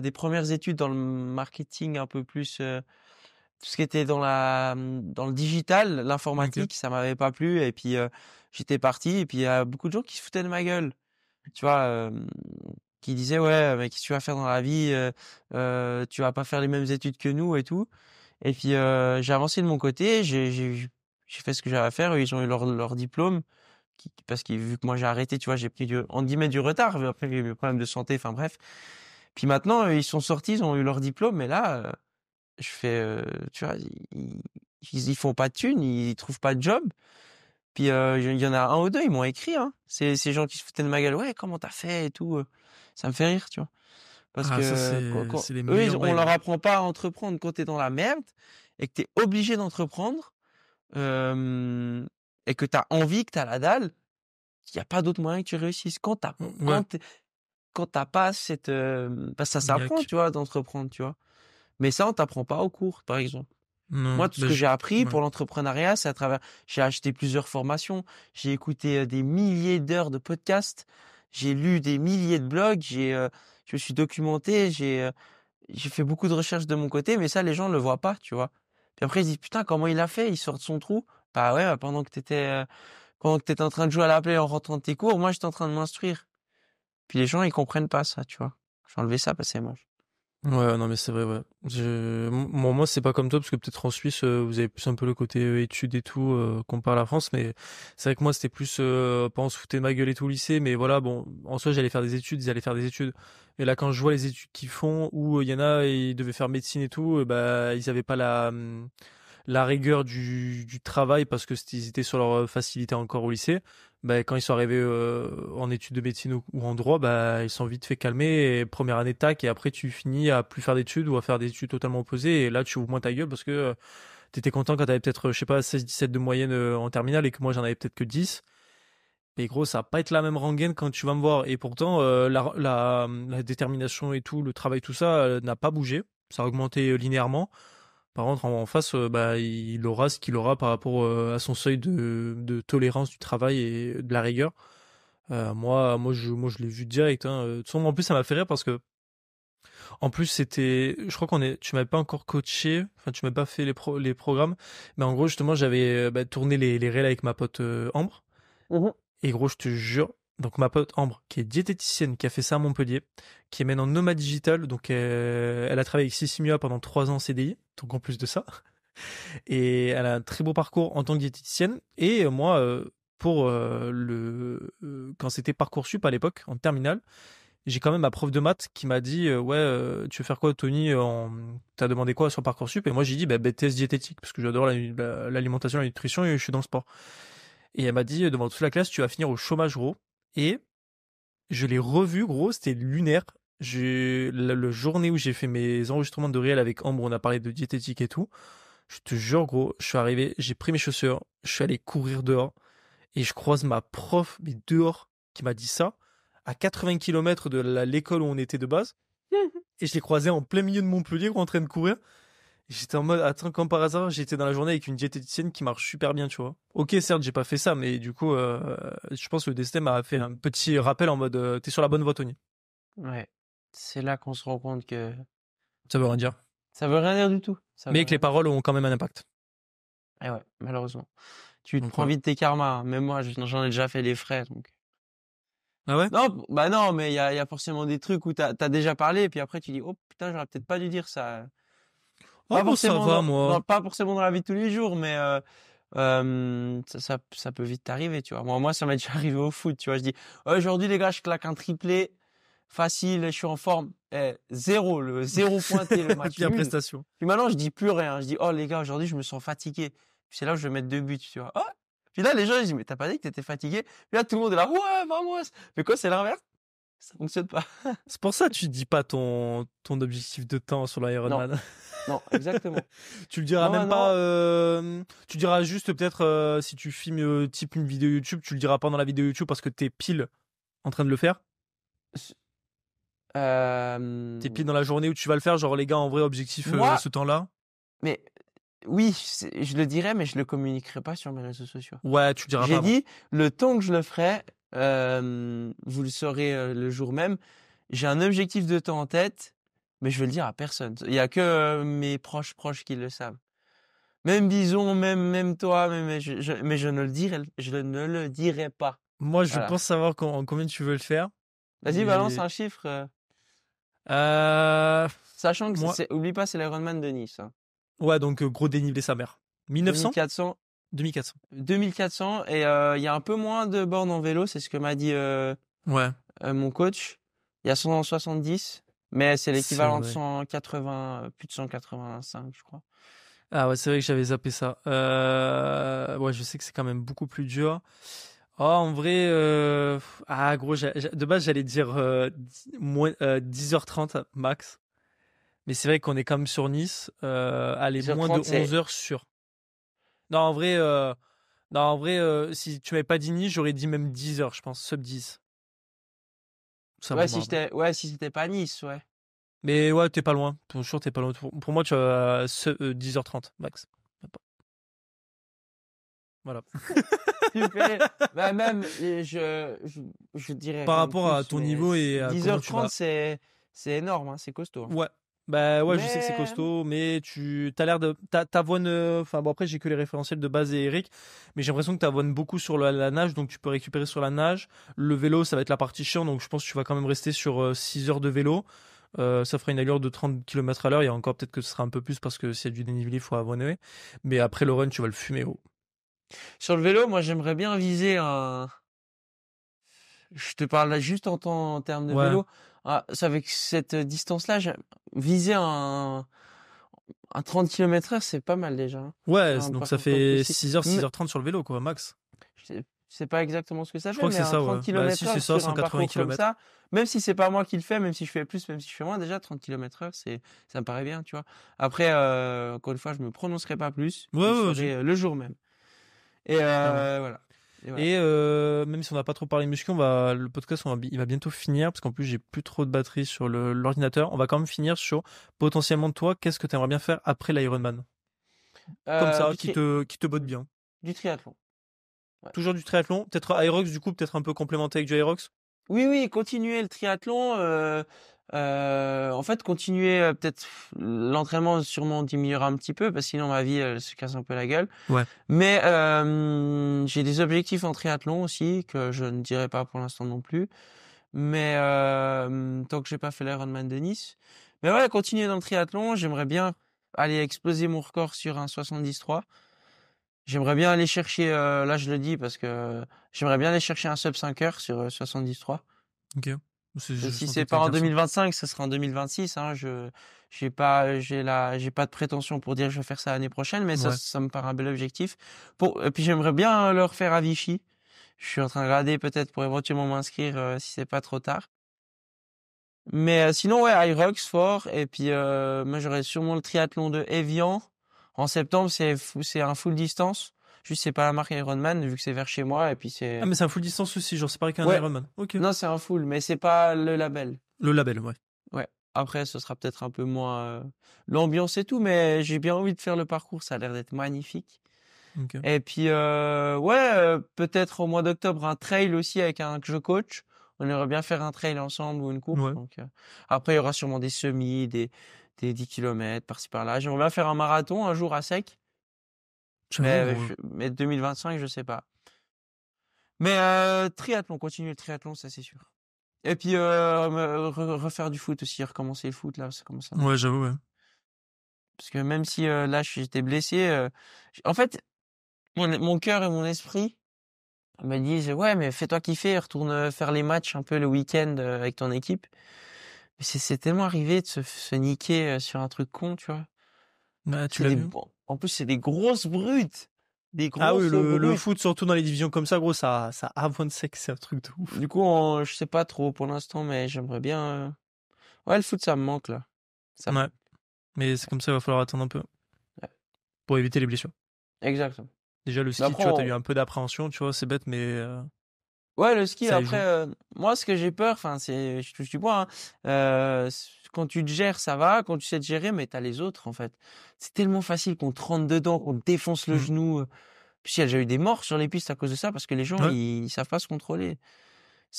des premières études dans le marketing un peu plus, tout ce qui était dans le digital, Ok. l'informatique, ça m'avait pas plu et puis j'étais parti et puis il y a beaucoup de gens qui se foutaient de ma gueule, tu vois, qui disaient ouais mais qu'est-ce que tu vas faire dans la vie, tu vas pas faire les mêmes études que nous et tout. Et puis j'ai avancé de mon côté, j'ai fait ce que j'avais à faire, eux, ils ont eu leur diplôme parce que vu que moi j'ai arrêté, tu vois, j'ai pris entre guillemets du retard. Après, j'ai eu des problèmes de santé, enfin bref. Puis maintenant, ils sont sortis, ils ont eu leur diplôme, mais là, je fais, tu vois, ils font pas de thunes, ils trouvent pas de job. Puis il y en a un ou deux, ils m'ont écrit, hein. C'est ces gens qui se foutaient de ma gueule, ouais, comment t'as fait et tout. Ça me fait rire, tu vois. Parce Ah, ça, que c'est les eux, meilleurs on bails, leur hein. apprend pas à entreprendre quand t'es dans la merde et que t'es obligé d'entreprendre euh, et que t'as envie, que t'as la dalle. Il y a pas d'autre moyen que tu réussisses. Ouais, Quand t'as pas cette, parce que ça s'apprend, Niaque. tu vois, d'entreprendre, tu vois. Mais ça, on t'apprend pas au cours, par exemple. Moi, Non, tout ce que j'ai appris ouais. pour l'entrepreneuriat, c'est à travers, j'ai acheté plusieurs formations, j'ai écouté des milliers d'heures de podcasts, j'ai lu des milliers de blogs, je me suis documenté, j'ai fait beaucoup de recherches de mon côté, mais ça, les gens ne le voient pas, tu vois. Puis après, ils se disent, putain, comment il a fait? Il sort de son trou. Bah ouais, pendant que t'étais en train de jouer à la play en rentrant de tes cours, moi, j'étais en train de m'instruire. Puis les gens, ils comprennent pas ça, tu vois. J'ai enlevé ça parce que c'est moche. Ouais, non, mais c'est vrai, ouais. Moi, c'est pas comme toi, parce que peut-être en Suisse, vous avez plus un peu le côté études et tout, comparé à la France, mais c'est vrai que moi, c'était plus, pas on se foutait de ma gueule et tout au lycée, mais voilà, bon, en soi, j'allais faire des études, ils allaient faire des études. Et là, quand je vois les études qu'ils font, où il y en a, ils devaient faire médecine et tout, bah, ils avaient pas la rigueur du travail parce que ils étaient sur leur facilité encore au lycée. Bah, quand ils sont arrivés en études de médecine ou en droit, bah, ils sont vite fait calmer. Et première année tac, et après tu finis à plus faire d'études ou à faire des études totalement opposées. Et là, tu ouvres moins ta gueule parce que t'étais content quand t'avais peut-être, je sais pas, 16-17 de moyenne en terminale et que moi j'en avais peut-être que 10. Mais gros, ça va pas être la même rengaine quand tu vas me voir. Et pourtant, la détermination et tout, le travail, tout ça, n'a pas bougé. Ça a augmenté linéairement. Par contre, en face, bah, il aura ce qu'il aura par rapport à son seuil de tolérance du travail et de la rigueur. Moi, je l'ai vu direct. Hein. De toute façon, en plus, ça m'a fait rire parce que, en plus, je crois tu m'avais pas encore coaché, enfin, tu m'avais pas fait les programmes, mais en gros, justement, j'avais bah, tourné les réels avec ma pote Ambre. Mhm. Et gros, je te jure, donc ma pote Ambre, qui est diététicienne, qui a fait ça à Montpellier, qui est maintenant nomade digital, donc elle a travaillé avec Sissimua pendant 3 ans en CDI, donc en plus de ça. Et elle a un très beau parcours en tant que diététicienne. Et moi, pour quand c'était Parcoursup à l'époque, en terminale, j'ai quand même ma prof de maths qui m'a dit ouais, tu veux faire quoi, Tony, t'as demandé quoi sur Parcoursup? Et moi, j'ai dit bah, BTS diététique, parce que j'adore l'alimentation, la nutrition et je suis dans le sport. Et elle m'a dit devant toute la classe, tu vas finir au chômage, gros. Et je l'ai revu, gros, c'était lunaire. Le journée où j'ai fait mes enregistrements de réel avec Ambre, on a parlé de diététique et tout. Je te jure, gros, je suis arrivé, j'ai pris mes chaussures, je suis allé courir dehors et je croise ma prof, mais dehors, qui m'a dit ça, à 80 km de l'école où on était de base. Et je l'ai croisé en plein milieu de Montpellier, en train de courir. Et j'étais en mode, attends, comme par hasard, j'étais dans la journée avec une diététicienne qui marche super bien, tu vois. Ok, certes, j'ai pas fait ça, mais du coup, je pense que le destin m'a fait un petit rappel en mode, t'es sur la bonne voie, Tony. Ouais. C'est là qu'on se rend compte que Ça veut rien dire. ça veut rien dire du tout. Ça veut Mais que rien les dire. paroles ont quand même un impact. Et ouais, malheureusement. Tu te Donc prends voilà. vite tes karmas, hein. Même moi, j'en ai déjà fait les frais, donc. Ah ouais? Non, bah non, mais il y a forcément des trucs où t'as déjà parlé, et puis après tu dis, oh putain, j'aurais peut-être pas dû dire ça. Ah bon, ça va, moi. Pas forcément dans la vie de tous les jours, mais ça peut vite t'arriver, tu vois. Moi, ça m'est déjà arrivé au foot, tu vois. Je dis, aujourd'hui, les gars, je claque un triplé facile, je suis en forme. Zéro pointé, le match Pire nul. prestation. Puis maintenant, je dis plus rien. Je dis, oh les gars, aujourd'hui, je me sens fatigué. c'est là où je vais mettre 2 buts, tu vois. Oh! Puis là, les gens, ils disent, mais t'as pas dit que t'étais fatigué? Puis là, tout le monde est là, ouais, vamos! Mais quoi, c'est l'inverse? Ça fonctionne pas. C'est pour ça que tu dis pas ton objectif de temps sur l'Ironman. Non, exactement. Tu le diras Non, même non. pas. Tu diras juste peut-être si tu filmes type une vidéo YouTube, tu le diras pas dans la vidéo YouTube parce que t'es pile en train de le faire. T'es pile dans la journée où tu vas le faire, genre les gars, en vrai, objectif Moi- ce temps-là. Mais oui, je le dirais, mais je le communiquerai pas sur mes réseaux sociaux. Ouais, tu le diras pas. J'ai avant. dit, le temps que je le ferai, vous le saurez le jour même. J'ai un objectif de temps en tête, mais je vais le dire à personne. Il y a que mes proches qui le savent. Même Bison, même toi, mais je ne le dirai pas. Moi, je Voilà. pense savoir combien tu veux le faire. Vas-y, Mais- balance un chiffre. Euh, Sachant que Moi- oublie pas, c'est l'Ironman de Nice. Hein. Ouais, donc gros dénivelé sa mère. 1900 2400, 2400. 2400 et il y a un peu moins de bornes en vélo, c'est ce que m'a dit Ouais. mon coach. Il y a 170, mais c'est l'équivalent de vrai. 180, plus de 185, je crois. Ah ouais, c'est vrai que j'avais zappé ça. Ouais, je sais que c'est quand même beaucoup plus dur. Oh, en vrai, gros, de base, j'allais dire 10h30 max. Mais c'est vrai qu'on est quand même sur Nice. Allez, 10h30, moins de c'est- 11h sûr. Non, en vrai, si tu m'avais pas dit Nice, j'aurais dit même 10h, je pense, sub 10. Ça Ouais, me si c'était pas Nice, ouais. Mais ouais, t'es pas loin. Pour sûr, t'es pas loin. Pour moi, tu as 10h30 max. Même pas. Voilà. Super. Bah, même, je dirais. Par quand rapport même à plus, ton mais niveau et à comment tu 10h30, vas. c'est énorme, hein, c'est costaud. Hein. Ouais. Bah ouais, je sais que c'est Mais- costaud, mais t'as l'air de, t'avoines, enfin bon après j'ai que les référentiels de base et Eric, mais j'ai l'impression que t'avoines beaucoup sur la nage, donc tu peux récupérer sur la nage. Le vélo, ça va être la partie chiante, donc je pense que tu vas quand même rester sur 6 heures de vélo. Ça fera une allure de 30 km/h. Il y a encore peut-être que ce sera un peu plus parce que s'il y a du dénivelé, il faut avoiner. Mais après le run, tu vas le fumer haut. Sur le vélo, moi, j'aimerais bien viser un. Je te parle là juste en termes de Ouais. vélo. Ah, c'est avec cette distance-là, viser un 30 km/h, c'est pas mal déjà. Hein. Ouais, Un donc ça parcours fait précis. 6h, 6h30 sur le vélo, quoi, max. Je sais pas exactement ce que ça Je fait, crois que mais c'est un ça, 30 ouais. km/h Bah, si, c'est ça, sur un 180 parcours comme km. ça, même si c'est pas moi qui le fais, même si je fais plus, même si je fais moins, déjà 30 km/h, ça me paraît bien, tu vois. Après, encore une fois, je me prononcerai pas plus. Ouais, Vous ouais, saurez, le jour même. Et voilà. Et voilà. Et même si on n'a pas trop parlé muscu, le podcast, il va bientôt finir, parce qu'en plus, j'ai plus trop de batterie sur l'ordinateur. On va quand même finir sur, potentiellement, toi, qu'est-ce que tu aimerais bien faire après l'Ironman? Comme ça, Du qui te botte bien. du triathlon. Ouais. Toujours du triathlon, peut-être Aerox, du coup, peut-être un peu complémenté avec du Aerox? Oui, continuer le triathlon. En fait, continuer peut-être l'entraînement sûrement diminuera un petit peu parce que sinon ma vie elle se casse un peu la gueule. Ouais. Mais j'ai des objectifs en triathlon aussi que je ne dirai pas pour l'instant non plus. Mais tant que j'ai pas fait l'Ironman de Nice. Mais ouais, continuer dans le triathlon. J'aimerais bien aller exploser mon record sur un 73. J'aimerais bien aller chercher, là je le dis parce que j'aimerais bien aller chercher un sub 5 heures sur 73. Ok. Si c'est pas en 2025, ça sera en 2026. Hein. J'ai pas de prétention pour dire je vais faire ça l'année prochaine, mais Ouais. ça me paraît un bel objectif. Et puis j'aimerais bien le refaire à Vichy. Je suis en train de regarder peut-être pour éventuellement m'inscrire si c'est pas trop tard. Mais sinon ouais, Irox fort. Et puis moi j'aurais sûrement le triathlon de Evian. En septembre, c'est un full distance. Juste c'est pas la marque Ironman vu que c'est vers chez moi et puis c'est. Ah, mais c'est un full distance aussi, genre c'est pareil qu'un Ouais. Ironman. Ok. Non, c'est un full, mais c'est pas le label. Le label, ouais. Ouais. Après, ce sera peut-être un peu moins l'ambiance et tout, mais j'ai bien envie de faire le parcours. Ça a l'air d'être magnifique. Ok. Et puis peut-être au mois d'octobre un trail aussi avec un que je coach. On aimerait bien faire un trail ensemble ou une course. Ouais. Donc après, il y aura sûrement des semis, des 10 km par-ci par-là. J'aimerais bien faire un marathon un jour à sec. Mais 2025, je sais pas. Mais triathlon, continuer le triathlon, ça c'est sûr. Et puis refaire du foot aussi, recommencer le foot là, ça commence à. Ouais, j'avoue, ouais. Parce que même si là j'étais blessé, en fait mon cœur et mon esprit me disent ouais mais fais-toi kiffer, retourne faire les matchs un peu le week-end avec ton équipe. Mais c'est tellement arrivé de se niquer sur un truc con, tu vois. Bah, tu l'as vu. En plus c'est des grosses brutes. des Ah oui, grosses le brouilles. foot, surtout dans les divisions comme ça, gros, ça avance sec, c'est un truc de ouf. Du coup, je sais pas trop pour l'instant, mais j'aimerais bien. Ouais, le foot, ça me manque là. Ça me- Ouais. Mais c'est comme ça, il va falloir attendre un peu Ouais. pour éviter les blessures. Exactement. Déjà, le Mais ski, après, tu vois, t'as eu un peu d'appréhension, tu vois, c'est bête, mais ouais, le ski, ça y après, joue. moi, ce que j'ai peur, enfin, c'est, je touche du bois, hein, quand tu te gères, ça va, quand tu sais te gérer, mais t'as les autres, en fait. C'est tellement facile qu'on te rentre dedans, qu'on te défonce le Mm. genou. Puis il y a déjà eu des morts sur les pistes à cause de ça, parce que les gens, Ouais. ils savent pas se contrôler.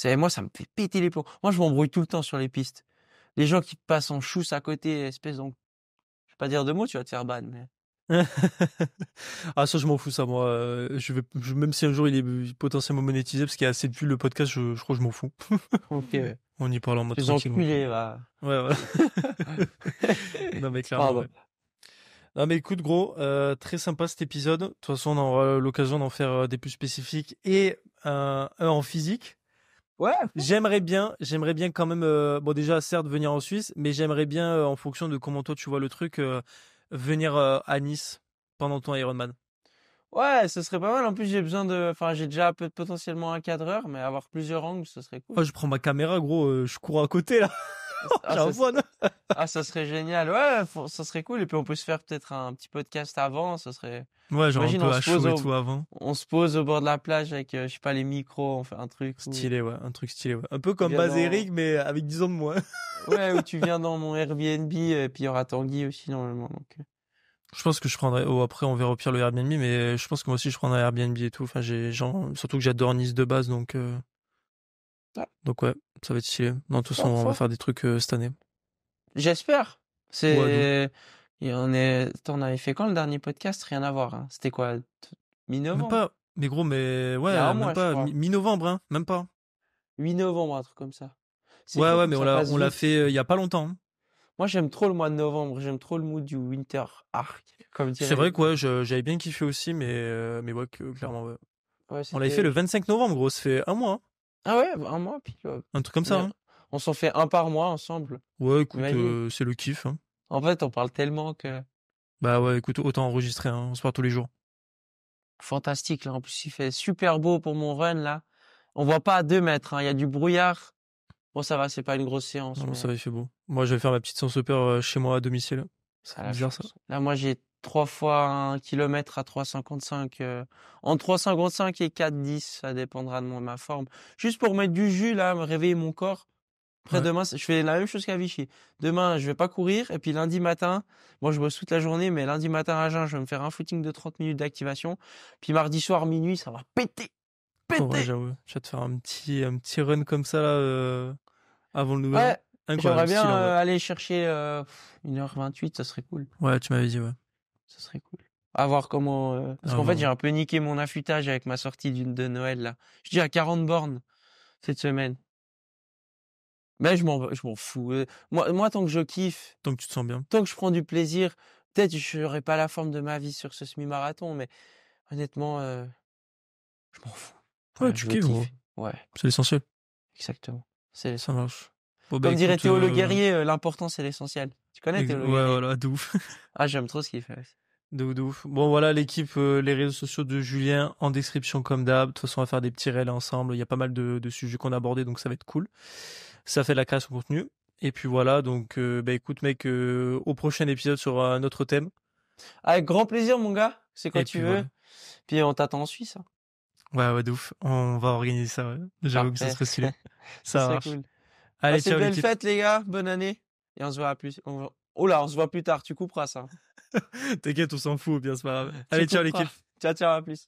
Moi, ça me fait péter les plombs. Moi, je m'embrouille tout le temps sur les pistes. Les gens qui passent en chousse à côté, espèce donc, je vais pas dire de mots, tu vas te faire ban, mais. Ah, ça, je m'en fous, ça, moi. Même si un jour il est potentiellement monétisé, parce qu'il y a assez de vues le podcast, je crois que je m'en fous. Ok, ouais. On y parle en mode Les tranquille. enculés, va. Ouais, voilà. Non, mais clairement, Pardon. ouais. Non, mais écoute, gros, très sympa cet épisode. De toute façon, on aura l'occasion d'en faire des plus spécifiques et un en physique. Ouais. J'aimerais bien quand même, bon, déjà, certes, venir en Suisse, mais j'aimerais bien, en fonction de comment toi tu vois le truc, venir à Nice pendant ton Ironman. Ouais, ce serait pas mal. En plus, enfin, j'ai déjà potentiellement un cadreur, mais avoir plusieurs angles, ce serait cool. Oh, je prends ma caméra, gros, je cours à côté là. Ah, J'ai un ça, phone. ça serait génial. Ouais, ça serait cool. Et puis, on peut se faire peut-être un petit podcast avant. Ça serait. Ouais, genre un Imagine, peu à chaud et tout avant. on se pose au bord de la plage avec, je sais pas, les micros, on fait un truc où Stylé, ouais, un truc stylé, ouais. Un peu tu comme viens Baz et dans, Eric, mais avec 10 ans de moins. ouais, où tu viens dans mon Airbnb, et puis il y aura Tanguy aussi, normalement. Donc, Je pense que je prendrais. Oh, après, on verra au pire le Airbnb, mais je pense que moi aussi je prendrais Airbnb et tout. Enfin, surtout que j'adore Nice de base, ouais, donc ouais, ça va être stylé. Non, de toute façon, fort, on va fort. faire des trucs cette année. J'espère. Ouais, d'où? T'en avais fait quand le dernier podcast? Rien à voir, hein. C'était quoi? Même Mi-novembre? pas. Mais gros, mais Il y a un ouais, même mois, je pas. crois. Mi-novembre, hein, même pas. 8 novembre, un truc comme ça. C'est Ouais, fou ouais, comme mais ça passe on l'a vite. fait il y a pas longtemps, hein. Moi, j'aime trop le mois de novembre. J'aime trop le mood du winter arc, comme C'est dirait vrai les. que ouais, j'avais bien kiffé aussi, mais ouais, clairement, ouais. Ouais, On l'avait fait le c'était. 25 novembre, gros, ça fait un mois, hein. Ah ouais, un mois, puis Un truc comme ça, hein. on s'en fait un par mois ensemble. Ouais, écoute, Imagine. c'est le kiff, hein. En fait, on parle tellement que. Bah ouais, écoute, autant enregistrer, hein. On se parle tous les jours. Fantastique, là. En plus, il fait super beau pour mon run, là. On voit pas à 2 mètres, hein. Il y a du brouillard. Bon, ça va, c'est pas une grosse séance, Non, non, ça mais. va, il fait beau. Moi, je vais faire ma petite séance au peur chez moi à domicile. À C'est la bizarre, ça. chance. Là, moi, j'ai 3 fois 1 kilomètre à 3,55. Entre 3,55 et 4,10, ça dépendra de ma forme. Juste pour mettre du jus, là, me réveiller mon corps. Après, Ouais. demain, je fais la même chose qu'à Vichy. Demain, je vais pas courir. Et puis lundi matin, moi, je bosse toute la journée, mais lundi matin à jeun, je vais me faire un footing de 30 minutes d'activation. Puis mardi soir, minuit, ça va péter. En vrai, Péter! j'avoue. Je vais te faire un petit run comme ça, là, avant le nouvel an. Ouais, j'aimerais Incroyable, bien style, en vrai. aller chercher 1h28, ça serait cool. Ouais, tu m'avais dit, ouais. Ça serait cool. À voir comment. Parce Ah, qu'en fait, j'ai vraiment. un peu niqué mon affûtage avec ma sortie de Noël, là. Je dis à 40 bornes cette semaine. Mais je m'en fous. Moi, tant que je kiffe, Donc, tu te sens bien. tant que je prends du plaisir, peut-être je n'aurai pas la forme de ma vie sur ce semi-marathon, mais honnêtement, je m'en fous. Ouais, Voilà, tu je veux kiffes, gros. kiffer. Ouais, C'est l'essentiel. exactement. C'est Ça l'essentiel. marche. Bon, bah, Comme dirait écoute, Théo Le Guerrier, l'important, c'est l'essentiel. Tu connais Théo Le ouais, Guerrier? voilà, de ouf. Ah, j'aime trop ce qu'il fait. De ouf. Bon, voilà, l'équipe, les réseaux sociaux de Julien en description comme d'hab. De toute façon, on va faire des petits réels ensemble. Il y a pas mal de sujets qu'on a abordés, donc ça va être cool. Ça fait de la création de contenu. Et puis voilà, donc, bah, écoute, mec, au prochain épisode sur un autre thème. Avec grand plaisir, mon gars. C'est quand Et tu puis veux. voilà. Puis on t'attend en Suisse, hein. Ouais, ouais, de ouf. On va organiser ça, ouais. J'avoue que ça Parfait. serait stylé. Ça Ça serait marche. cool. Allez, Passez de ciao, belles l'équipe. fêtes, les gars. Bonne année. Et on se voit à plus. Oh là, on se voit plus tard. Tu couperas ça. T'inquiète, on s'en fout, bien, c'est pas grave. Tu Allez, ciao, couperas. l'équipe. Ciao, ciao, à plus.